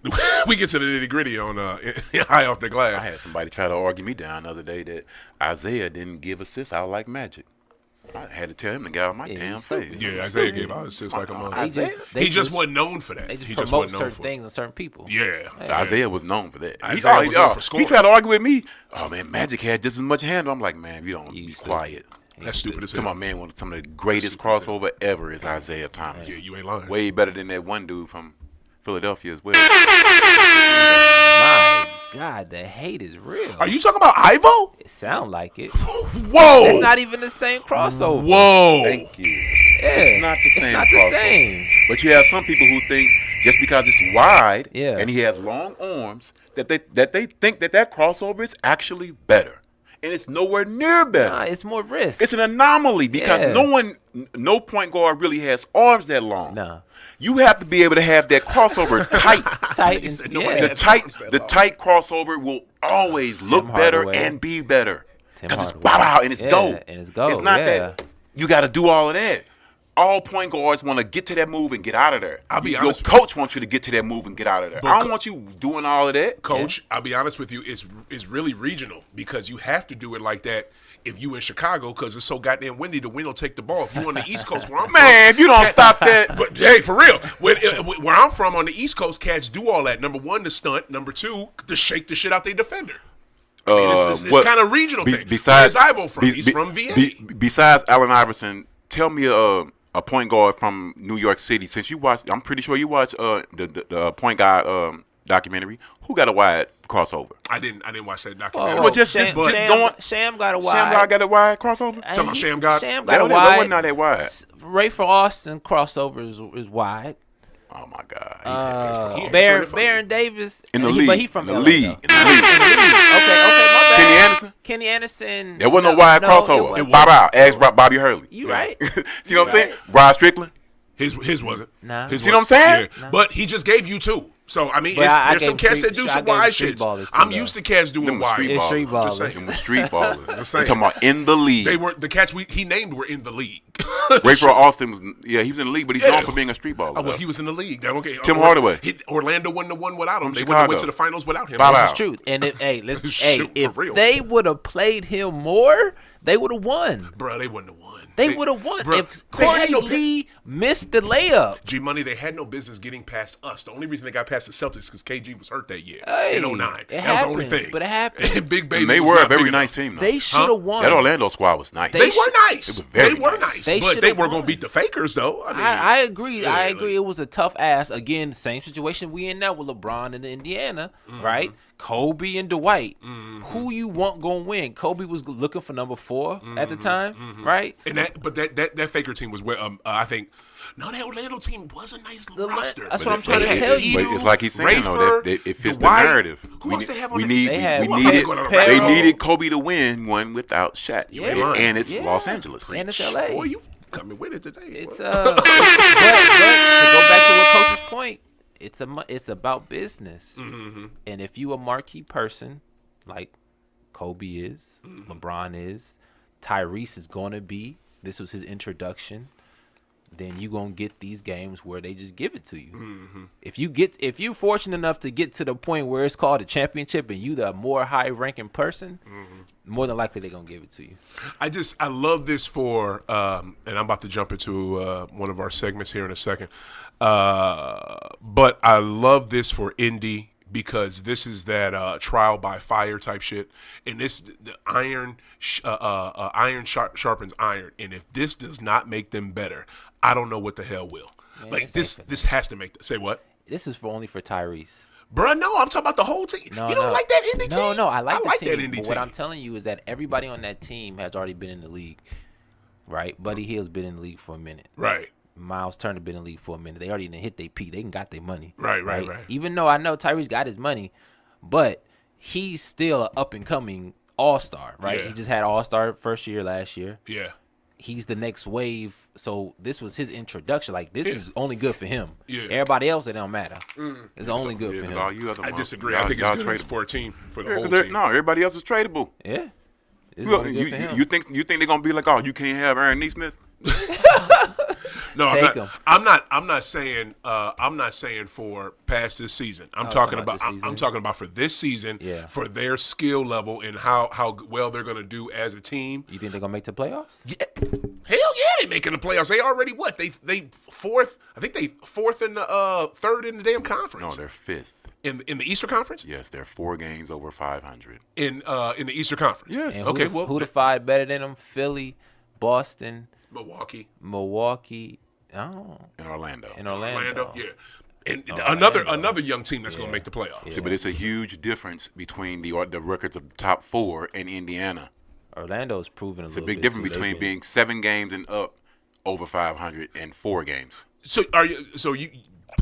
[SPEAKER 1] we get to the nitty gritty on high off the glass.
[SPEAKER 2] I had somebody try to argue me down the other day that Isaiah didn't give assists out like Magic. I had to tell him to get out of my damn face.
[SPEAKER 1] Yeah, Isaiah gave out assists like a mother.
[SPEAKER 3] They
[SPEAKER 1] He just wasn't known for that.
[SPEAKER 3] They just
[SPEAKER 1] He
[SPEAKER 3] promote
[SPEAKER 1] wasn't known
[SPEAKER 3] certain
[SPEAKER 1] for
[SPEAKER 3] things and certain people.
[SPEAKER 1] Yeah.
[SPEAKER 2] Isaiah was known for that.
[SPEAKER 1] Isaiah was known for
[SPEAKER 2] He
[SPEAKER 1] scoring.
[SPEAKER 2] tried to argue with me. Oh man, Magic had just as much handle. I'm like, man, you don't be quiet.
[SPEAKER 1] That's stupid as hell.
[SPEAKER 2] Come on, man. One of some of the greatest crossover ever is Isaiah Thomas.
[SPEAKER 1] Yeah, you ain't lying.
[SPEAKER 2] Way better than that one dude from Philadelphia as well.
[SPEAKER 3] My God, the hate is real.
[SPEAKER 1] Are you talking about Ivo?
[SPEAKER 3] It sound like it.
[SPEAKER 1] Whoa.
[SPEAKER 3] It's not even the same crossover.
[SPEAKER 1] Whoa.
[SPEAKER 2] Thank you.
[SPEAKER 3] Yeah,
[SPEAKER 2] It's not the same
[SPEAKER 3] It's not
[SPEAKER 2] crossover.
[SPEAKER 3] the same.
[SPEAKER 2] But you have some people who think just because it's wide
[SPEAKER 3] Yeah.
[SPEAKER 2] and he has long arms that they think that crossover is actually better. And it's nowhere near better.
[SPEAKER 3] Nah, it's more risk.
[SPEAKER 2] It's an anomaly because
[SPEAKER 3] Yeah.
[SPEAKER 2] no point guard really has arms that long.
[SPEAKER 3] No.
[SPEAKER 2] You have to be able to have that crossover tight.
[SPEAKER 3] Tight.
[SPEAKER 1] He said
[SPEAKER 3] And,
[SPEAKER 1] nobody
[SPEAKER 3] yeah.
[SPEAKER 1] has-
[SPEAKER 2] The tight crossover will always look better
[SPEAKER 3] Hardaway.
[SPEAKER 2] and be better
[SPEAKER 3] Tim
[SPEAKER 2] because it's
[SPEAKER 3] Hardaway.
[SPEAKER 2] wow and it's
[SPEAKER 3] Yeah,
[SPEAKER 2] go.
[SPEAKER 3] and it's go,
[SPEAKER 2] It's not
[SPEAKER 3] yeah.
[SPEAKER 2] that you got to do all of that. All point guards want to get to that move and get out of there.
[SPEAKER 1] I'll be
[SPEAKER 2] Your
[SPEAKER 1] honest with
[SPEAKER 2] coach wants you to get to that move and get out of there.
[SPEAKER 1] But
[SPEAKER 2] I don't want you doing all of that.
[SPEAKER 1] Coach, I'll be honest with you, it's really regional because you have to do it like that if you in Chicago because it's so goddamn windy, the wind will take the ball. If you on the East Coast where I'm
[SPEAKER 2] Man, if you don't stop that.
[SPEAKER 1] But hey, for real, where I'm from on the East Coast, cats do all that. Number one, the stunt. Number two, to shake the shit out their defender. I mean, it's kind of regional thing.
[SPEAKER 2] Besides,
[SPEAKER 1] Where's Ivo from? He's from VA.
[SPEAKER 2] Besides Allen Iverson, tell me a point guard from New York City. Since you watched, I'm pretty sure you watched the point guard documentary. Who got a wide crossover?
[SPEAKER 1] I didn't watch that documentary.
[SPEAKER 2] Well, just
[SPEAKER 3] Sham got a wide.
[SPEAKER 2] Sham got a wide crossover.
[SPEAKER 1] Talking about Sham God?
[SPEAKER 3] Sham
[SPEAKER 2] That
[SPEAKER 3] got a
[SPEAKER 2] wasn't
[SPEAKER 3] wide.
[SPEAKER 2] not that wide.
[SPEAKER 3] Ray for Austin crossover is wide.
[SPEAKER 2] Oh my God.
[SPEAKER 1] He's
[SPEAKER 3] Baron Davis
[SPEAKER 2] In the
[SPEAKER 3] and
[SPEAKER 2] league.
[SPEAKER 3] but he from
[SPEAKER 2] in the
[SPEAKER 3] LA,
[SPEAKER 2] league.
[SPEAKER 3] though.
[SPEAKER 2] In the league.
[SPEAKER 3] Okay, my bad.
[SPEAKER 2] Kenny Anderson?
[SPEAKER 3] Kenny Anderson.
[SPEAKER 2] There wasn't no wide crossover.
[SPEAKER 3] It was.
[SPEAKER 2] Bob out. Ask Bobby Hurley.
[SPEAKER 3] You right?
[SPEAKER 2] See what I'm saying? Rod Strickland.
[SPEAKER 1] His wasn't.
[SPEAKER 3] Nah.
[SPEAKER 1] His
[SPEAKER 2] See what I'm saying?
[SPEAKER 1] Yeah. But he just gave you two. So I mean,
[SPEAKER 3] But I
[SPEAKER 1] there's some
[SPEAKER 3] gave
[SPEAKER 1] cats
[SPEAKER 3] street-
[SPEAKER 1] that do
[SPEAKER 3] I
[SPEAKER 1] some
[SPEAKER 3] gave
[SPEAKER 1] wide
[SPEAKER 3] street
[SPEAKER 1] shits.
[SPEAKER 3] ballers too,
[SPEAKER 1] I'm
[SPEAKER 3] though.
[SPEAKER 1] used to cats doing
[SPEAKER 2] Them was
[SPEAKER 1] wide.
[SPEAKER 2] street
[SPEAKER 3] It's street
[SPEAKER 2] ballers.
[SPEAKER 1] Just
[SPEAKER 3] ballers.
[SPEAKER 1] saying.
[SPEAKER 2] Them was street ballers.
[SPEAKER 1] Just saying.
[SPEAKER 2] You talking about in the league.
[SPEAKER 1] They were the cats he named were in the league.
[SPEAKER 2] Ray for Austin was he was in the league, but he's
[SPEAKER 1] Yeah.
[SPEAKER 2] known for being a street baller.
[SPEAKER 1] Oh, well, he was in the league. Okay.
[SPEAKER 2] Tim Hardaway.
[SPEAKER 1] Orlando wouldn't have won without him. They
[SPEAKER 2] From
[SPEAKER 1] wouldn't have went
[SPEAKER 2] Chicago.
[SPEAKER 1] to the finals without him.
[SPEAKER 2] Bob
[SPEAKER 3] This
[SPEAKER 2] out.
[SPEAKER 3] is truth. And if
[SPEAKER 1] Shoot,
[SPEAKER 3] if
[SPEAKER 1] for real.
[SPEAKER 3] they would have played him more, they would have won.
[SPEAKER 1] Bro, they wouldn't have won.
[SPEAKER 3] They would have won.
[SPEAKER 1] Bruh,
[SPEAKER 3] If
[SPEAKER 1] they had
[SPEAKER 3] Corey
[SPEAKER 1] no
[SPEAKER 3] Lee missed the layup.
[SPEAKER 1] G Money, they had no business getting past us. The only reason they got past the Celtics because KG was hurt that year
[SPEAKER 3] Hey,
[SPEAKER 1] in 09.
[SPEAKER 3] it
[SPEAKER 1] That was the only
[SPEAKER 3] happens,
[SPEAKER 1] thing.
[SPEAKER 3] but it happens.
[SPEAKER 1] And Big Baby
[SPEAKER 2] And they
[SPEAKER 1] was
[SPEAKER 2] were a
[SPEAKER 1] not
[SPEAKER 2] very
[SPEAKER 1] big
[SPEAKER 2] nice
[SPEAKER 1] enough.
[SPEAKER 2] team, though.
[SPEAKER 3] They should have won.
[SPEAKER 2] That Orlando squad was nice.
[SPEAKER 1] They
[SPEAKER 3] They
[SPEAKER 1] were
[SPEAKER 3] should-
[SPEAKER 1] nice.
[SPEAKER 2] They were very
[SPEAKER 1] They were
[SPEAKER 2] nice.
[SPEAKER 1] nice.
[SPEAKER 3] They
[SPEAKER 1] But
[SPEAKER 3] should
[SPEAKER 1] they
[SPEAKER 3] have
[SPEAKER 1] were going
[SPEAKER 3] won.
[SPEAKER 1] to beat the Fakers, though. I mean,
[SPEAKER 3] I agree.
[SPEAKER 1] Yeah,
[SPEAKER 3] I agree.
[SPEAKER 1] like-
[SPEAKER 3] It was a tough ass. Again, same situation we in now with LeBron and Indiana, right? Kobe and Dwight. Who you want gonna win? Kobe was looking for number 4 at the time, right?
[SPEAKER 1] And that Faker team was where I think. No, that Orlando team was a nice little roster.
[SPEAKER 3] That's
[SPEAKER 2] But
[SPEAKER 3] what I'm
[SPEAKER 2] it-
[SPEAKER 3] trying to
[SPEAKER 2] but it-
[SPEAKER 3] tell you.
[SPEAKER 2] But it's like he's saying though
[SPEAKER 1] Rayford,
[SPEAKER 2] that it fits
[SPEAKER 1] Dwight.
[SPEAKER 2] the narrative.
[SPEAKER 1] Who else they have on
[SPEAKER 2] we
[SPEAKER 1] the-
[SPEAKER 2] need
[SPEAKER 3] They had
[SPEAKER 2] we
[SPEAKER 3] Perry.
[SPEAKER 2] needed
[SPEAKER 3] Perry.
[SPEAKER 2] they needed Kobe to win one without Shaq.
[SPEAKER 3] Yeah.
[SPEAKER 2] And it's
[SPEAKER 3] Yeah.
[SPEAKER 2] Los Angeles.
[SPEAKER 3] And it's LA.
[SPEAKER 1] Boy, you coming with it today.
[SPEAKER 3] It's
[SPEAKER 1] boy.
[SPEAKER 3] but to go back to what Coach's point, it's about business. And if you a marquee person like Kobe is, LeBron is, Tyrese is gonna be. This was his introduction. Then you gonna get these games where they just give it to you. If you fortunate enough to get to the point where it's called a championship and you the more high ranking person, more than likely they're gonna give it to you.
[SPEAKER 1] I love this for, and I'm about to jump into one of our segments here in a second. But I love this for Indy because this is that trial by fire type shit, and the iron sharpens iron, and if this does not make them better, I don't know what the hell will.
[SPEAKER 3] Man,
[SPEAKER 1] Like
[SPEAKER 3] this
[SPEAKER 1] this
[SPEAKER 3] ain't
[SPEAKER 1] has to make. Say what?
[SPEAKER 3] This is only for Tyrese.
[SPEAKER 1] Bruh, no, I'm talking about the whole team.
[SPEAKER 3] No,
[SPEAKER 1] you don't
[SPEAKER 3] no.
[SPEAKER 1] like that Indy team?
[SPEAKER 3] No, I like the team.
[SPEAKER 1] that Indy
[SPEAKER 3] But
[SPEAKER 1] team.
[SPEAKER 3] what I'm telling you is that everybody on that team has already been in the league, right? Buddy Hield's been in the league for a minute.
[SPEAKER 1] Right.
[SPEAKER 3] Miles Turner been in the league for a minute. They already done hit their peak. They done got their money.
[SPEAKER 1] Right.
[SPEAKER 3] Even though I know Tyrese got his money, but he's still an up and coming all-star, right?
[SPEAKER 1] Yeah.
[SPEAKER 3] He just had all-star first year last year.
[SPEAKER 1] Yeah.
[SPEAKER 3] he's the next wave. So this was his introduction. Like, this is only good for him.
[SPEAKER 1] Yeah.
[SPEAKER 3] Everybody else, it don't matter. It's only good for him.
[SPEAKER 1] I disagree. I think it's good for a team, for the whole team.
[SPEAKER 2] No, everybody else is tradable.
[SPEAKER 3] Yeah.
[SPEAKER 2] You think they're gonna be like, oh, you can't have Aaron Neesmith?
[SPEAKER 1] No, I'm not saying for past this season. I'm talking about for this season, for their skill level and how well they're gonna do as a team.
[SPEAKER 3] You think they're gonna make the playoffs?
[SPEAKER 1] Yeah. Hell yeah, they making the playoffs. They already they fourth. I think they fourth and third in the damn conference.
[SPEAKER 2] No, they're fifth.
[SPEAKER 1] In the Eastern Conference?
[SPEAKER 2] Yes, they're 4 games over 500.
[SPEAKER 1] In the Eastern Conference?
[SPEAKER 2] Yes.
[SPEAKER 3] And
[SPEAKER 1] okay,
[SPEAKER 3] who the 5 better than them? Philly, Boston,
[SPEAKER 1] Milwaukee.
[SPEAKER 3] Oh.
[SPEAKER 2] In Orlando.
[SPEAKER 1] Yeah. And another young team that's going to make the playoffs.
[SPEAKER 2] Yeah. See, but it's a huge difference between the records of the top 4 and Indiana.
[SPEAKER 3] Orlando's proven
[SPEAKER 2] It's a big difference between being 7 games and up over 500 and 4 games.
[SPEAKER 1] So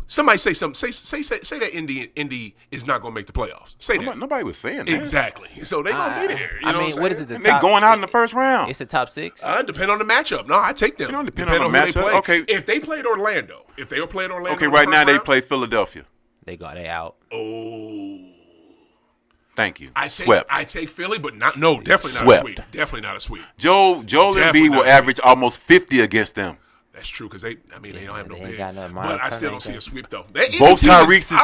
[SPEAKER 1] somebody say something. Say that Indy is not going to make the playoffs. Say that.
[SPEAKER 2] Nobody was saying that.
[SPEAKER 1] Exactly. So they're going to be there. You know
[SPEAKER 3] what is it?
[SPEAKER 2] They're going out in the first round.
[SPEAKER 3] It's the top 6.
[SPEAKER 1] Depend on the matchup. No, I take them.
[SPEAKER 2] It don't depend on the matchup. Okay.
[SPEAKER 1] If they played Orlando,
[SPEAKER 2] okay, right now they play Philadelphia.
[SPEAKER 3] They out.
[SPEAKER 1] Oh.
[SPEAKER 2] Thank you.
[SPEAKER 1] Swept. I take Philly, but definitely not a sweep. Definitely not a sweep.
[SPEAKER 2] Joel Embiid will average almost 50 against them.
[SPEAKER 1] That's true because they don't have no big.
[SPEAKER 3] But
[SPEAKER 1] I still don't see a sweep though.
[SPEAKER 2] Both Tyrese's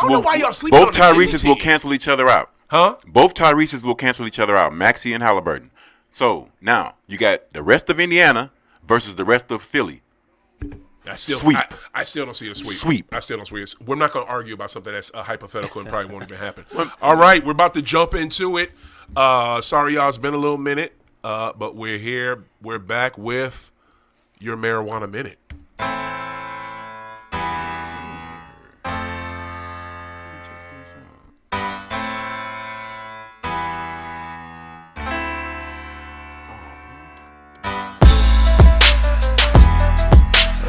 [SPEAKER 2] will cancel each other out.
[SPEAKER 1] Huh?
[SPEAKER 2] Both Tyrese's will cancel each other out. Maxey and Halliburton. So now you got the rest of Indiana versus the rest of Philly.
[SPEAKER 1] Sweep. I still don't see a sweep. I still don't see it. We're not going to argue about something that's hypothetical and probably won't even happen. All right, we're about to jump into it. Sorry, y'all, it's been a little minute, but we're here. We're back with your Marijuana Minute.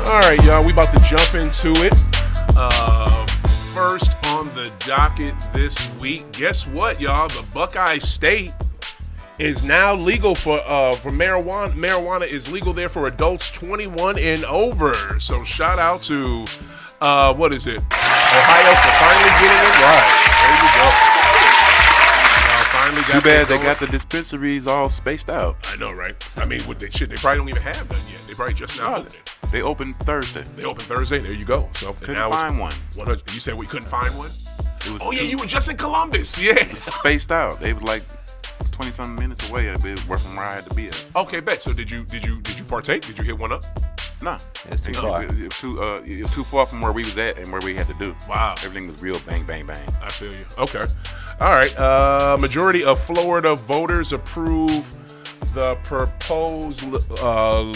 [SPEAKER 1] All right, y'all, we about to jump into it. First on the docket this week, guess what, y'all? The Buckeye State is now legal for marijuana. Marijuana is legal there for adults 21 and over. So shout out to what is it? Ohio for finally getting it right. There you go.
[SPEAKER 2] Too bad they got the dispensaries all spaced out.
[SPEAKER 1] I know, right? I mean, they probably don't even have none yet. They probably just now opened it.
[SPEAKER 2] They opened Thursday.
[SPEAKER 1] There you go. So
[SPEAKER 2] couldn't find one.
[SPEAKER 1] You said we couldn't find one? You were just in Columbus. Yeah.
[SPEAKER 2] It was spaced out. They was like 20-something minutes away from where I had to be at.
[SPEAKER 1] Okay, bet. So did you partake? Did you hit one up?
[SPEAKER 2] Nah.
[SPEAKER 3] It's too far.
[SPEAKER 2] It was too far from where we was at and where we had to do.
[SPEAKER 1] Wow.
[SPEAKER 2] Everything was real bang, bang, bang.
[SPEAKER 1] I feel you. Okay. All right. Majority of Florida voters approve the proposed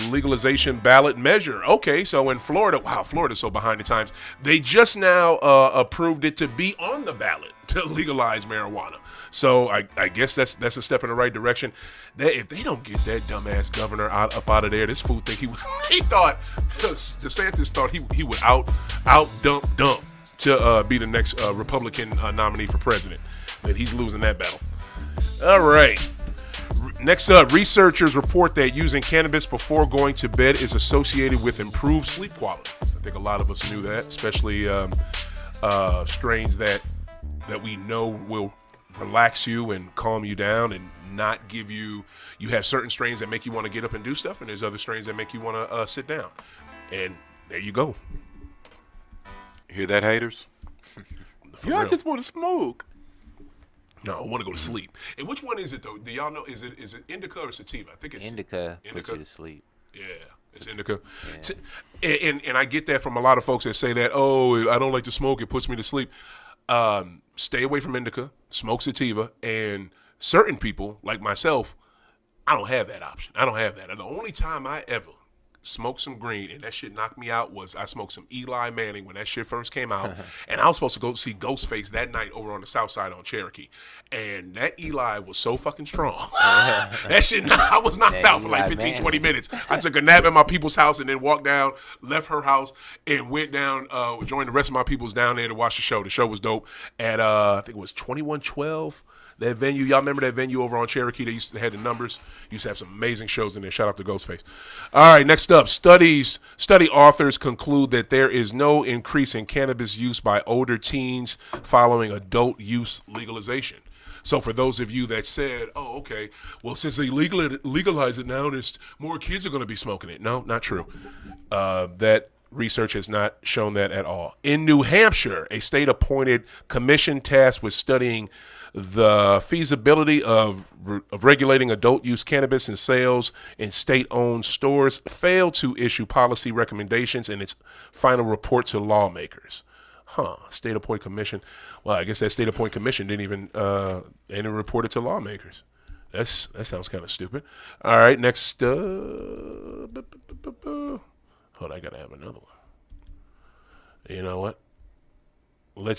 [SPEAKER 1] legalization ballot measure. Okay, so in Florida, wow, Florida's so behind the times. They just now approved it to be on the ballot to legalize marijuana. So I guess that's a step in the right direction. If they don't get that dumbass governor up out of there, this fool think DeSantis thought he would out dump to be the next Republican nominee for president. But he's losing that battle. All right. Next up, researchers report that using cannabis before going to bed is associated with improved sleep quality. I think a lot of us knew that, especially strains that we know will relax you and calm you down and not give you have certain strains that make you want to get up and do stuff, and there's other strains that make you want to sit down. And there you go.
[SPEAKER 2] Hear that, haters? I just want to smoke.
[SPEAKER 1] No, I want to go to sleep. And which one is it though? Do y'all know? Is it indica or sativa? I think it's
[SPEAKER 3] indica. Puts you to sleep.
[SPEAKER 1] Yeah, it's indica. Yeah. And I get that from a lot of folks that say that. Oh, I don't like to smoke. It puts me to sleep. Stay away from indica. Smoke sativa. And certain people like myself, I don't have that option. I don't have that. And the only time I ever smoked some green and that shit knocked me out was I smoked some Eli Manning when that shit first came out. And I was supposed to go see Ghostface that night over on the south side on Cherokee. And that Eli was so fucking strong. That shit, I was knocked out for like 15, 20 minutes. I took a nap at my people's house and then walked down, left her house, and went down, joined the rest of my peoples down there to watch the show. The show was dope at, I think it was 2112 That venue, y'all remember that venue over on Cherokee? They used to have the numbers. Used to have some amazing shows in there. Shout out to Ghostface. All right, next up, study authors conclude that there is no increase in cannabis use by older teens following adult use legalization. So for those of you that said, oh, okay, well, since they legalize it now, more kids are going to be smoking it. No, not true. That research has not shown that at all. In New Hampshire, a state-appointed commission tasked with studying the feasibility of regulating adult-use cannabis in sales in state-owned stores failed to issue policy recommendations in its final report to lawmakers. State-appointed commission. Well, I guess that state-appointed commission didn't even report it to lawmakers. That sounds kind of stupid. All right, next. Hold on, I gotta have another one. You know what? I want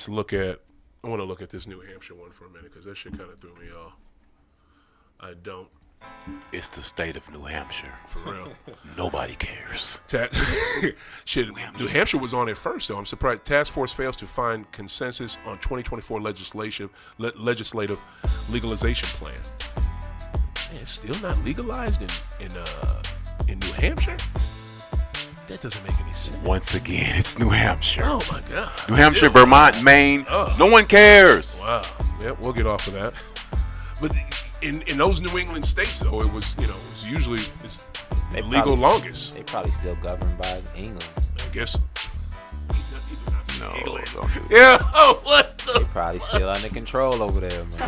[SPEAKER 1] to look at this New Hampshire one for a minute because that shit kind of threw me off. I don't.
[SPEAKER 2] It's the state of New Hampshire.
[SPEAKER 1] For real.
[SPEAKER 2] Nobody cares.
[SPEAKER 1] Shit, New Hampshire was on it first, though. I'm surprised. Task force fails to find consensus on 2024 legislative legalization plan. Man, it's still not legalized in New Hampshire? That doesn't make any sense.
[SPEAKER 2] Once again, it's New Hampshire.
[SPEAKER 1] Oh, my God.
[SPEAKER 2] New Hampshire, Vermont, Maine. No one cares.
[SPEAKER 1] Wow. Yeah, we'll get off of that. But in those New England states, though, it was usually legal longest.
[SPEAKER 3] They probably still governed by England.
[SPEAKER 1] I guess.
[SPEAKER 2] No.
[SPEAKER 1] Yeah. Oh, what the?
[SPEAKER 3] They probably still under control over there, man.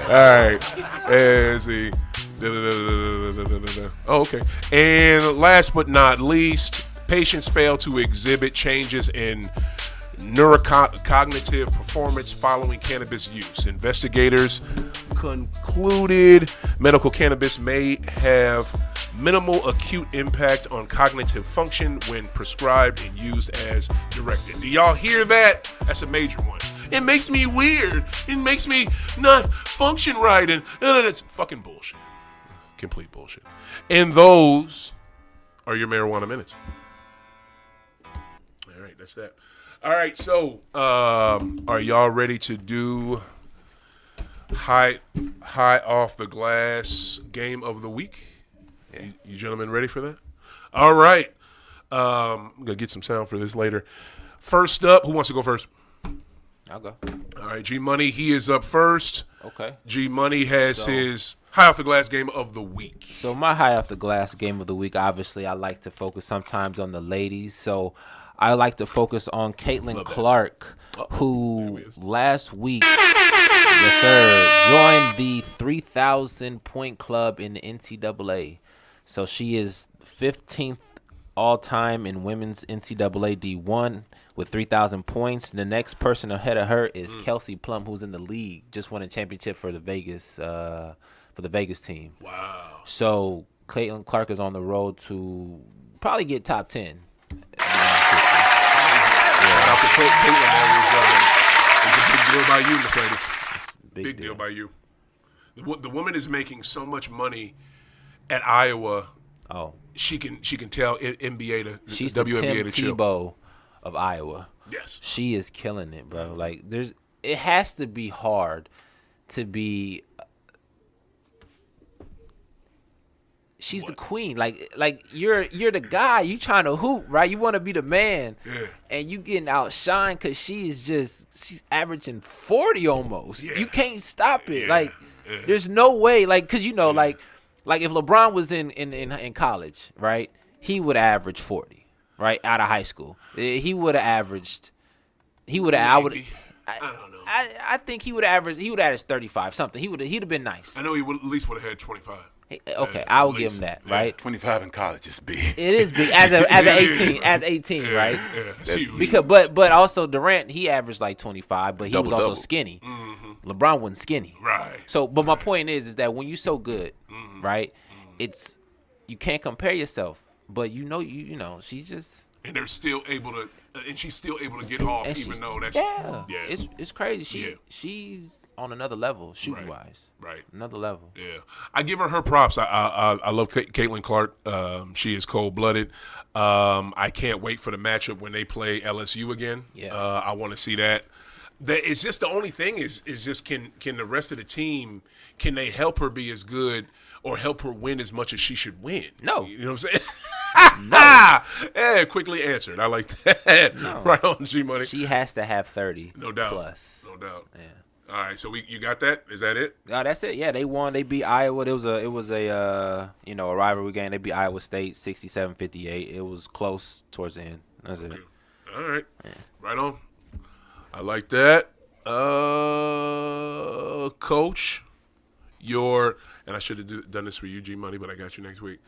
[SPEAKER 1] All right. Let's see. Oh, okay. And last but not least, patients fail to exhibit changes in neurocognitive performance following cannabis use. Investigators concluded medical cannabis may have minimal acute impact on cognitive function when prescribed and used as directed. Do y'all hear that? That's a major one. It makes me weird. It makes me not function right. And that's fucking bullshit. Complete bullshit. And those are your marijuana minutes. All right, that's that. All right, so are y'all ready to do high off the glass game of the week? Yeah. You gentlemen ready for that? All right. I'm going to get some sound for this later. First up, who wants to go first?
[SPEAKER 3] I'll go.
[SPEAKER 1] All right, G-Money, he is up first.
[SPEAKER 3] Okay.
[SPEAKER 1] G-Money has his high off the glass game of the week.
[SPEAKER 3] So my high off the glass game of the week, obviously, I like to focus sometimes on the ladies. So I like to focus on Caitlin Clark, who last week, yes, sir, joined the 3,000-point club in the NCAA. So she is 15th all-time in women's NCAA D1 with 3,000 points. The next person ahead of her is Kelsey Plum, who's in the league, just won a championship for the Vegas team. Wow. So Caitlin Clark is on the road to probably get top 10.
[SPEAKER 1] Shout out to Caitlin. That was a big deal by you, Miss Lady. Big deal by you. The woman is making so much money at Iowa.
[SPEAKER 3] Oh,
[SPEAKER 1] she can tell NBA to
[SPEAKER 3] she's
[SPEAKER 1] WNBA to chill.
[SPEAKER 3] Tebow of Iowa.
[SPEAKER 1] Yes,
[SPEAKER 3] she is killing it, bro. Like it has to be hard to be. She's the queen. Like you're the guy. You trying to hoop, right? You want to be the man. Yeah. And you getting outshined because she's averaging 40 almost. Yeah. You can't stop it. Yeah. There's no way. Because like if LeBron was in college, right? He would average 40, right? Out of high school, he would have averaged. I don't know. I think he would have averaged. He would have averaged 35 something. He'd have been nice.
[SPEAKER 1] I know he at least would have had 25.
[SPEAKER 3] Okay, I will give him that, right?
[SPEAKER 2] 25 in college is big.
[SPEAKER 3] It is big as 18, right?
[SPEAKER 1] Yeah, that's huge.
[SPEAKER 3] Because but also Durant, he averaged like 25, but he was also skinny. Mm-hmm. LeBron wasn't skinny,
[SPEAKER 1] right?
[SPEAKER 3] So, but my point is that when you're so good, right? It's you can't compare yourself, but you know she's just
[SPEAKER 1] and they're still able to, and she's still able to get off, even though that's
[SPEAKER 3] it's crazy. She's on another level shooting wise.
[SPEAKER 1] Right.
[SPEAKER 3] Another level.
[SPEAKER 1] Yeah. I give her props. I love Caitlin Clark. She is cold-blooded. I can't wait for the matchup when they play LSU again. Yeah. I want to see that. It's just the only thing is just can the rest of the team, can they help her be as good or help her win as much as she should win?
[SPEAKER 3] No.
[SPEAKER 1] You know what I'm saying? No. Yeah, quickly answered. I like that.
[SPEAKER 3] No.
[SPEAKER 1] Right on, G Money.
[SPEAKER 3] She has to have 30.
[SPEAKER 1] No doubt.
[SPEAKER 3] Plus.
[SPEAKER 1] No doubt.
[SPEAKER 3] Yeah.
[SPEAKER 1] All right, so you got that? Is that it?
[SPEAKER 3] No, that's it. Yeah, they won. They beat Iowa. It was a a rivalry game. They beat Iowa State 67-58. It was close towards the end. That's it.
[SPEAKER 1] All right. Yeah. Right on. I like that. Coach, and I should have done this for you, G Money, but I got you next week.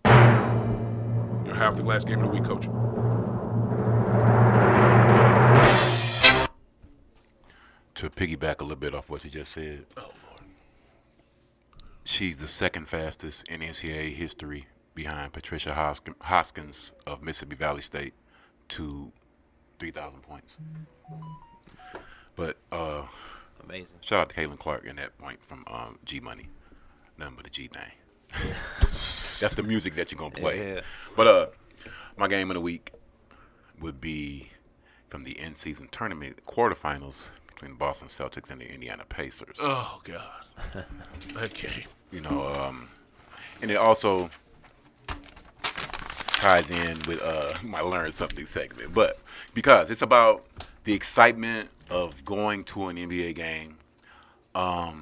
[SPEAKER 1] Your half the glass game of the week, Coach.
[SPEAKER 2] To piggyback a little bit off what you just said.
[SPEAKER 1] Oh, Lord.
[SPEAKER 2] She's the second fastest in NCAA history behind Patricia Hoskins of Mississippi Valley State to 3,000 points. But
[SPEAKER 3] amazing.
[SPEAKER 2] Shout out to Caitlin Clark in that point from G Money. Nothing but a G thing. That's the music that you're going to play.
[SPEAKER 3] Yeah.
[SPEAKER 2] But my game of the week would be from the in-season tournament quarterfinals between the Boston Celtics and the Indiana Pacers.
[SPEAKER 1] Oh, God. Okay.
[SPEAKER 2] You know, and it also ties in with my Learn Something segment. But because it's about the excitement of going to an NBA game,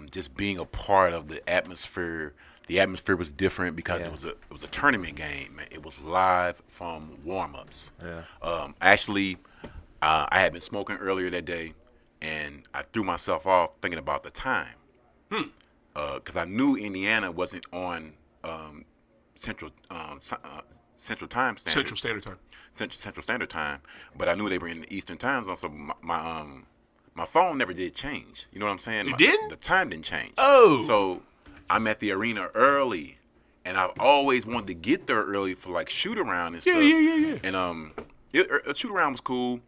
[SPEAKER 2] just being a part of the atmosphere. The atmosphere was different because it was a tournament game. It was live from warm-ups.
[SPEAKER 3] Yeah.
[SPEAKER 2] Actually, I had been smoking earlier that day, and I threw myself off thinking about the time. Because I knew Indiana wasn't on Central Time Standard.
[SPEAKER 1] Central Standard Time.
[SPEAKER 2] Central Standard Time, but I knew they were in the Eastern Time Zone, so my phone never did change. You know what I'm saying?
[SPEAKER 1] It didn't?
[SPEAKER 2] The time didn't change.
[SPEAKER 1] Oh.
[SPEAKER 2] So I'm at the arena early, and I've always wanted to get there early for like shoot around and stuff.
[SPEAKER 1] Yeah.
[SPEAKER 2] And a shoot around was cool.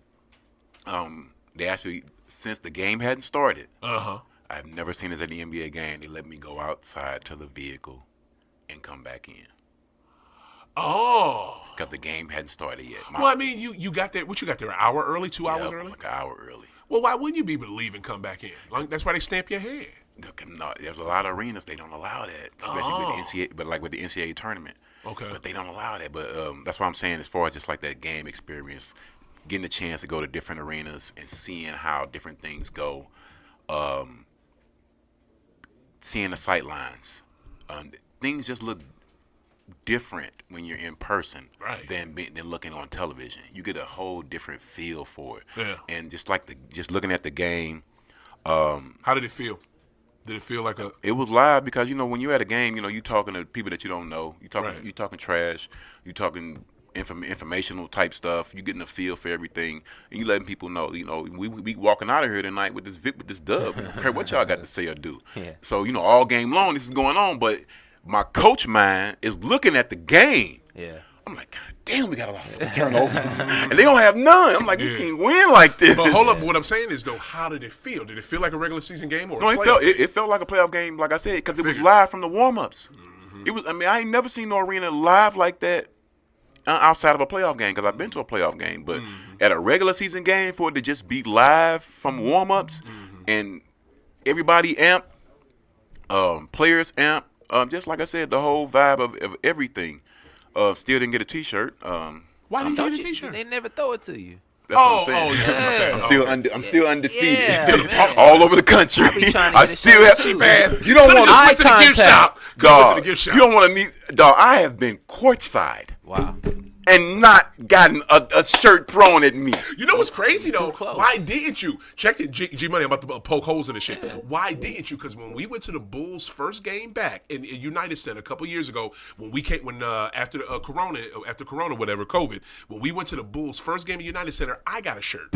[SPEAKER 2] They actually, since the game hadn't started, I've never seen this at the NBA game. They let me go outside to the vehicle and come back in.
[SPEAKER 1] Oh.
[SPEAKER 2] Because the game hadn't started yet.
[SPEAKER 1] Well, I mean, you got there. What you got there? An hour early? 2 hours early?
[SPEAKER 2] Like an hour early.
[SPEAKER 1] Well, why wouldn't you be able to leave and come back in? Like, that's why they stamp your head.
[SPEAKER 2] No, there's a lot of arenas they don't allow that, especially with the NCAA. But like with the NCAA tournament, but they don't allow that. But that's what I'm saying. As far as just like that game experience, getting a chance to go to different arenas and seeing how different things go, seeing the sight lines, things just look different when you're in person than looking on television. You get a whole different feel for it.
[SPEAKER 1] Yeah.
[SPEAKER 2] And just looking at the game.
[SPEAKER 1] How did it feel? Did it feel like a?
[SPEAKER 2] It was live because when you're at a game, you talking to people that you don't know. You talking trash. You talking informational type stuff. You getting a feel for everything, and you letting people know. We walking out of here tonight with this dub. I don't care what y'all got to say or do.
[SPEAKER 3] Yeah.
[SPEAKER 2] So all game long this is going on, but my coach mind is looking at the game.
[SPEAKER 3] Yeah.
[SPEAKER 2] I'm like, God damn, we got a lot of turnovers. And they don't have none. I'm like, we can't win like this.
[SPEAKER 1] But hold up, what I'm saying is, though, how did it feel? Did it feel like a regular season game or
[SPEAKER 2] no, it felt like a playoff game, like I said, because it was live from the warm-ups. It was. I mean, I ain't never seen no arena live like that outside of a playoff game, because I've been to a playoff game. But at a regular season game, for it to just be live from warm-ups and everybody amp, players amp, just like I said, the whole vibe of everything. Still didn't get a T-shirt.
[SPEAKER 1] Why didn't you get a T-shirt?
[SPEAKER 3] They never throw it to you.
[SPEAKER 2] That's what I'm saying.
[SPEAKER 1] You talking about that?
[SPEAKER 2] I'm still undefeated.
[SPEAKER 3] Yeah,
[SPEAKER 2] all over the country. I still have
[SPEAKER 1] cheap ass.
[SPEAKER 2] You don't want
[SPEAKER 1] to went to the gift shop.
[SPEAKER 2] Dog. You don't want to need. Dog. I have been courtside.
[SPEAKER 3] Wow.
[SPEAKER 2] And not gotten a shirt thrown at me.
[SPEAKER 1] You know what's crazy though?
[SPEAKER 3] close.
[SPEAKER 1] Why didn't you? Check it, G Money. I'm about to poke holes in the shit. Why didn't you? Because when we went to the Bulls' first game back in United Center a couple years ago, after Corona, whatever, COVID, when we went to the Bulls' first game at United Center, I got a shirt.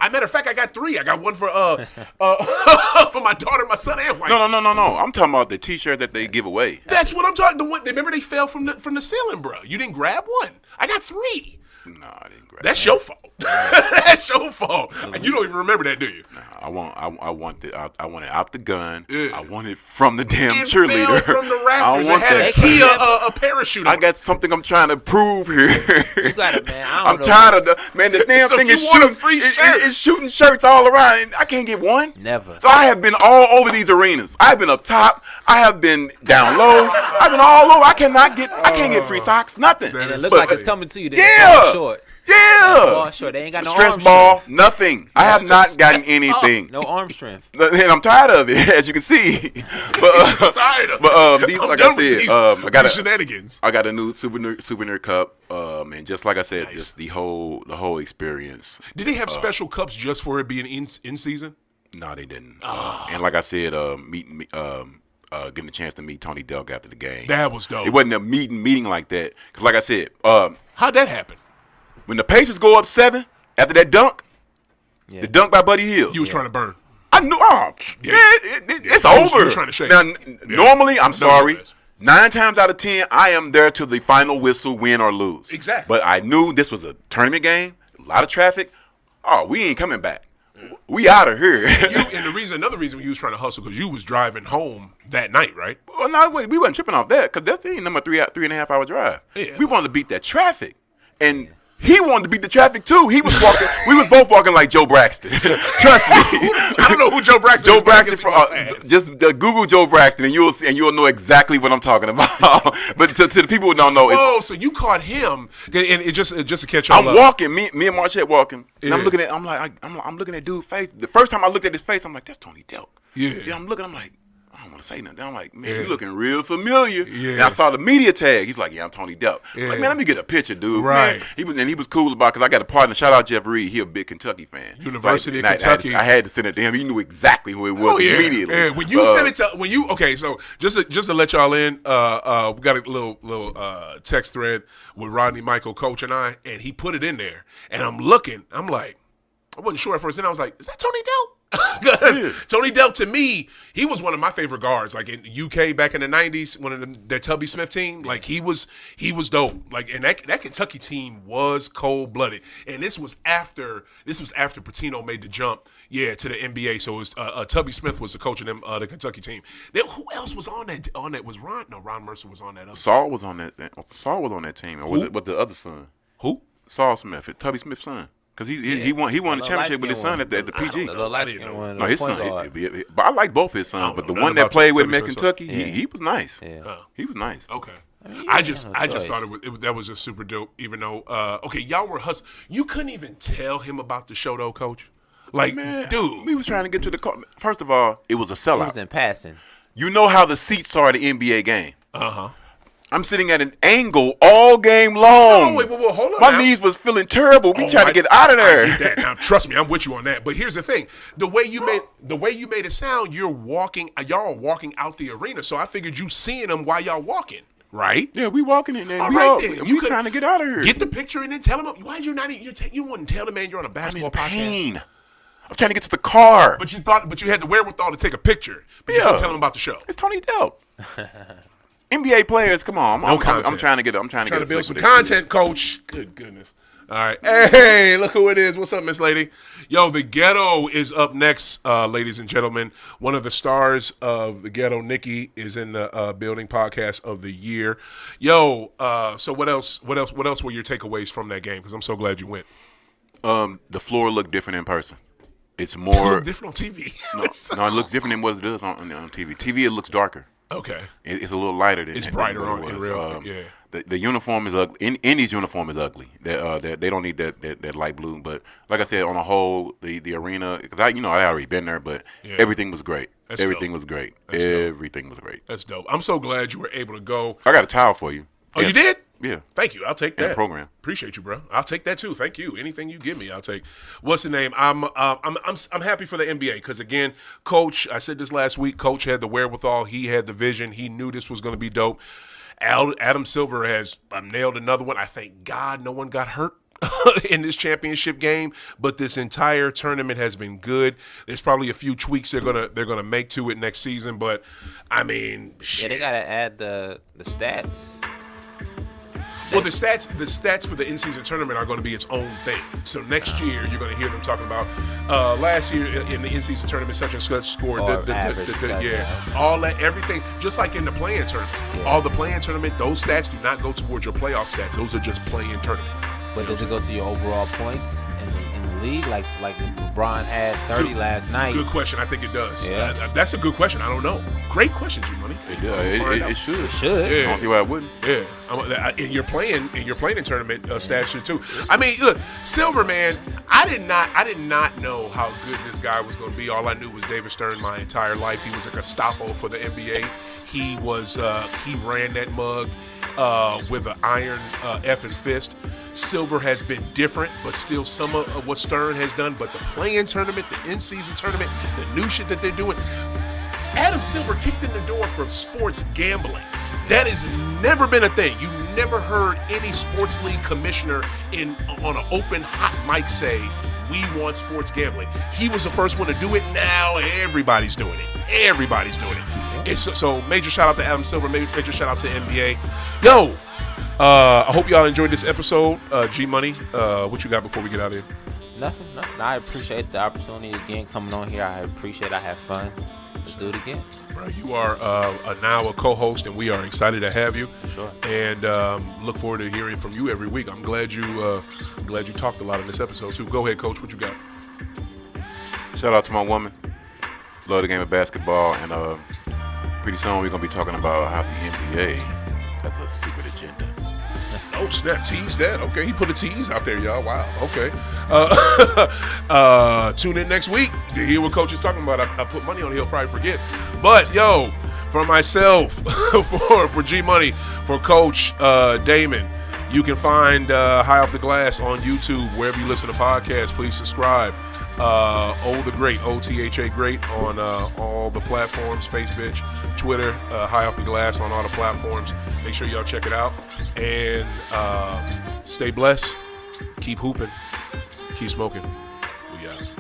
[SPEAKER 1] Matter of fact, I got 3. I got one for for my daughter, my son, and wife.
[SPEAKER 2] No. I'm talking about the T-shirt that they give away.
[SPEAKER 1] That's what I'm talking. Remember they fell from the ceiling, bro. You didn't grab one. I got 3.
[SPEAKER 2] No, I didn't grab.
[SPEAKER 1] That's your fault. That's your fault. You don't even remember that, do you?
[SPEAKER 2] Nah, I want it out the gun. Yeah. I want it from the damn cheerleader.
[SPEAKER 1] Fell from the rafters. It had a parachute.
[SPEAKER 2] I got something I'm trying to prove here.
[SPEAKER 3] You got it, man.
[SPEAKER 2] I'm tired of the damn thing is shooting. It's shooting shirts all around. I can't get one.
[SPEAKER 3] Never.
[SPEAKER 2] So I have been all over these arenas. I've been up top. I have been down low. I've been all over. I can't get free socks. Nothing.
[SPEAKER 3] And it looks like it's coming to you.
[SPEAKER 2] Yeah.
[SPEAKER 3] Short.
[SPEAKER 2] Yeah.
[SPEAKER 3] Short. They ain't got no
[SPEAKER 2] stress
[SPEAKER 3] arm
[SPEAKER 2] ball.
[SPEAKER 3] strength.
[SPEAKER 2] Nothing. I have not gotten anything.
[SPEAKER 3] No arm strength.
[SPEAKER 2] And I'm tired of it, as you can see. But
[SPEAKER 1] I'm tired of it.
[SPEAKER 2] But these, like I said, I got
[SPEAKER 1] shenanigans.
[SPEAKER 2] I got a new souvenir cup. And just like I said, just the whole experience.
[SPEAKER 1] Did they have special cups just for it being in season?
[SPEAKER 2] No, they didn't. And like I said, getting a chance to meet Tony Delk after the game.
[SPEAKER 1] That was dope.
[SPEAKER 2] It wasn't a meeting like that. Because like I said,
[SPEAKER 1] how'd that happen?
[SPEAKER 2] When the Pacers go up 7 after that dunk, the dunk by Buddy Hield.
[SPEAKER 1] You was trying to burn.
[SPEAKER 2] I knew. It's over.
[SPEAKER 1] You was trying to shake.
[SPEAKER 2] Now, normally, I'm sorry. 9 times out of 10, I am there till the final whistle, win or lose.
[SPEAKER 1] Exactly.
[SPEAKER 2] But I knew this was a tournament game, a lot of traffic. Oh, we ain't coming back. We out of here.
[SPEAKER 1] And another reason you was trying to hustle because you was driving home that night, right?
[SPEAKER 2] Well, no, we wasn't tripping off that because that thing number 3.5 hour drive. Yeah. We wanted to beat that traffic, and he wanted to beat the traffic too. He was walking. We was both walking like Joe Braxton. Trust me.
[SPEAKER 1] I don't know who Joe Braxton.
[SPEAKER 2] Joe Braxton. Just Google Joe Braxton, and you'll know exactly what I'm talking about. But to the people who don't know,
[SPEAKER 1] so you caught him, and it just to catch on.
[SPEAKER 2] I'm walking. Me and Marchette walking. And I'm looking at. I'm looking at dude's face. The first time I looked at his face, I'm like, that's Tony Delk.
[SPEAKER 1] Yeah.
[SPEAKER 2] Then I'm looking. I'm like, I don't want to say nothing. I'm like, man, you looking real familiar.
[SPEAKER 1] Yeah.
[SPEAKER 2] And I saw the media tag. He's like, yeah, I'm Tony Delk.
[SPEAKER 1] Yeah.
[SPEAKER 2] I'm like, man, let me get a picture, dude.
[SPEAKER 1] Right.
[SPEAKER 2] Man, he was cool about because I got a partner. Shout out Jeff Reed. He a big Kentucky fan.
[SPEAKER 1] University of Kentucky.
[SPEAKER 2] I had to send it to him. He knew exactly who it was immediately.
[SPEAKER 1] Yeah. When you sent it to so just to let y'all in, we got a little text thread with Rodney Michael, coach, and I, and he put it in there, and I'm looking. I'm like, I wasn't sure at first, and I was like, is that Tony Delk? Tony Delk, to me, he was one of my favorite guards. Like in UK back in the '90s, one of that Tubby Smith team. Like he was dope. Like and that Kentucky team was cold blooded. And this was after Pitino made the jump, to the NBA. So it was Tubby Smith was the coach of them, the Kentucky team. Then who else was on that? Was Ron? No, Ron Mercer was on that.
[SPEAKER 2] Saul was on that. Saul was on that team. Or was it with the other son?
[SPEAKER 1] Who?
[SPEAKER 2] Saul Smith, Tubby Smith's son. Because he won the championship with his son at the PG.
[SPEAKER 3] No,
[SPEAKER 2] his son. But I like both his sons. But the one that played with him at Kentucky, he was nice. Yeah. He was nice.
[SPEAKER 1] Okay. I just thought that was just super dope. Even though, y'all were hustling. You couldn't even tell him about the show though, Coach. Like,
[SPEAKER 2] man,
[SPEAKER 1] dude,
[SPEAKER 2] we was trying to get to the car. First of all, it was a sellout.
[SPEAKER 3] It was in passing.
[SPEAKER 2] You know how the seats are at the NBA game.
[SPEAKER 1] Uh-huh.
[SPEAKER 2] I'm sitting at an angle all game long.
[SPEAKER 1] No, wait, hold on.
[SPEAKER 2] My knees was feeling terrible. We trying to get out of there.
[SPEAKER 1] I get that. Now, trust me, I'm with you on that. But here's the thing: the way you made it sound, y'all are walking out the arena. So I figured you seeing them while y'all walking, right?
[SPEAKER 2] Yeah, we walking in there. We trying to get out of here.
[SPEAKER 1] Get the picture and then tell them. Why did you not? You wouldn't tell the man you're on a basketball podcast.
[SPEAKER 2] Pain. I'm trying to get to the car.
[SPEAKER 1] But you had the wherewithal to take a picture. But you couldn't tell them about the show.
[SPEAKER 2] It's Tony Delk. NBA players, come on. I'm trying to
[SPEAKER 1] build some content, Coach. Good goodness. All right. Hey, look who it is. What's up, Miss Lady? Yo, The Ghetto is up next, ladies and gentlemen. One of the stars of The Ghetto, Nikki, is in the building podcast of the year. Yo, so what else were your takeaways from that game? Because I'm so glad you went.
[SPEAKER 2] The floor looked different in person. It's more
[SPEAKER 1] different on TV.
[SPEAKER 2] No, it looks different than what it does on TV. TV, it looks darker.
[SPEAKER 1] Okay.
[SPEAKER 2] It's a little lighter than
[SPEAKER 1] it's brighter in real. Yeah.
[SPEAKER 2] The uniform is ugly. Indy's uniform is ugly. They don't need that light blue. But like I said, on the whole, the arena. Cause I already been there, but everything was great. Everything was great. Everything was great.
[SPEAKER 1] That's dope. I'm so glad you were able to go.
[SPEAKER 2] I got a towel for you.
[SPEAKER 1] Oh, you did?
[SPEAKER 2] Yeah.
[SPEAKER 1] Thank you. I'll take that.
[SPEAKER 2] And a program.
[SPEAKER 1] Appreciate you, bro. I'll take that too. Thank you. Anything you give me, I'll take. What's the name? I'm happy for the NBA because again, Coach. I said this last week. Coach had the wherewithal. He had the vision. He knew this was going to be dope. Adam Silver has nailed another one. I thank God no one got hurt in this championship game, but this entire tournament has been good. There's probably a few tweaks they're gonna make to it next season, but I mean,
[SPEAKER 3] they gotta add the stats.
[SPEAKER 1] Well, the stats for the in-season tournament are going to be its own thing. So next year, you're going to hear them talking about last year in the in-season tournament, such and such scored. All that, everything, just like in the play-in tournament. Yeah. All the play-in tournament, those stats do not go towards your playoff stats. Those are just play-in tournament.
[SPEAKER 3] But does it go to your overall points in the league? Like LeBron had 30 last night.
[SPEAKER 1] Good question. I think it does. Yeah. That's a good question. I don't know. Great question, G-Money.
[SPEAKER 2] It should.
[SPEAKER 3] It should.
[SPEAKER 2] Yeah. I don't see why it wouldn't.
[SPEAKER 1] Yeah. In your playing tournament stats should too. I mean, look, Silver, man, I did not know how good this guy was going to be. All I knew was David Stern my entire life. He was a Gestapo for the NBA. He ran that mug with an iron effing fist. Silver has been different, but still some of what Stern has done. But the play-in tournament, the in-season tournament, the new shit that they're doing, Adam Silver kicked in the door for sports gambling. That has never been a thing. You never heard any sports league commissioner on an open hot mic say, we want sports gambling. He was the first one to do it. Now everybody's doing it. So major shout out to Adam Silver. Major shout out to NBA. Yo, I hope y'all enjoyed this episode. G-Money, what you got before we get out of here?
[SPEAKER 3] Nothing. I appreciate the opportunity again coming on here. I have fun. Let's do it again.
[SPEAKER 1] Bro, you are now a co-host, and we are excited to have you.
[SPEAKER 3] Sure.
[SPEAKER 1] And look forward to hearing from you every week. I'm glad you talked a lot in this episode too. Go ahead, Coach. What you got?
[SPEAKER 2] Shout out to my woman. Love the game of basketball, and pretty soon we're gonna be talking about how the NBA has a secret agenda.
[SPEAKER 1] Oh, snap, tease that. Okay, he put a tease out there, y'all. Wow, okay. Tune in next week to hear what Coach is talking about. I put money on it, he'll probably forget. But, yo, for myself, for G-Money, for Coach Damon, you can find High Off the Glass on YouTube, wherever you listen to podcasts. Please subscribe. OThaGreat, OThaGreat on all the platforms, Facebook, Twitter, High Off the Glass on all the platforms. Make sure y'all check it out. And stay blessed. Keep hooping. Keep smoking. We out.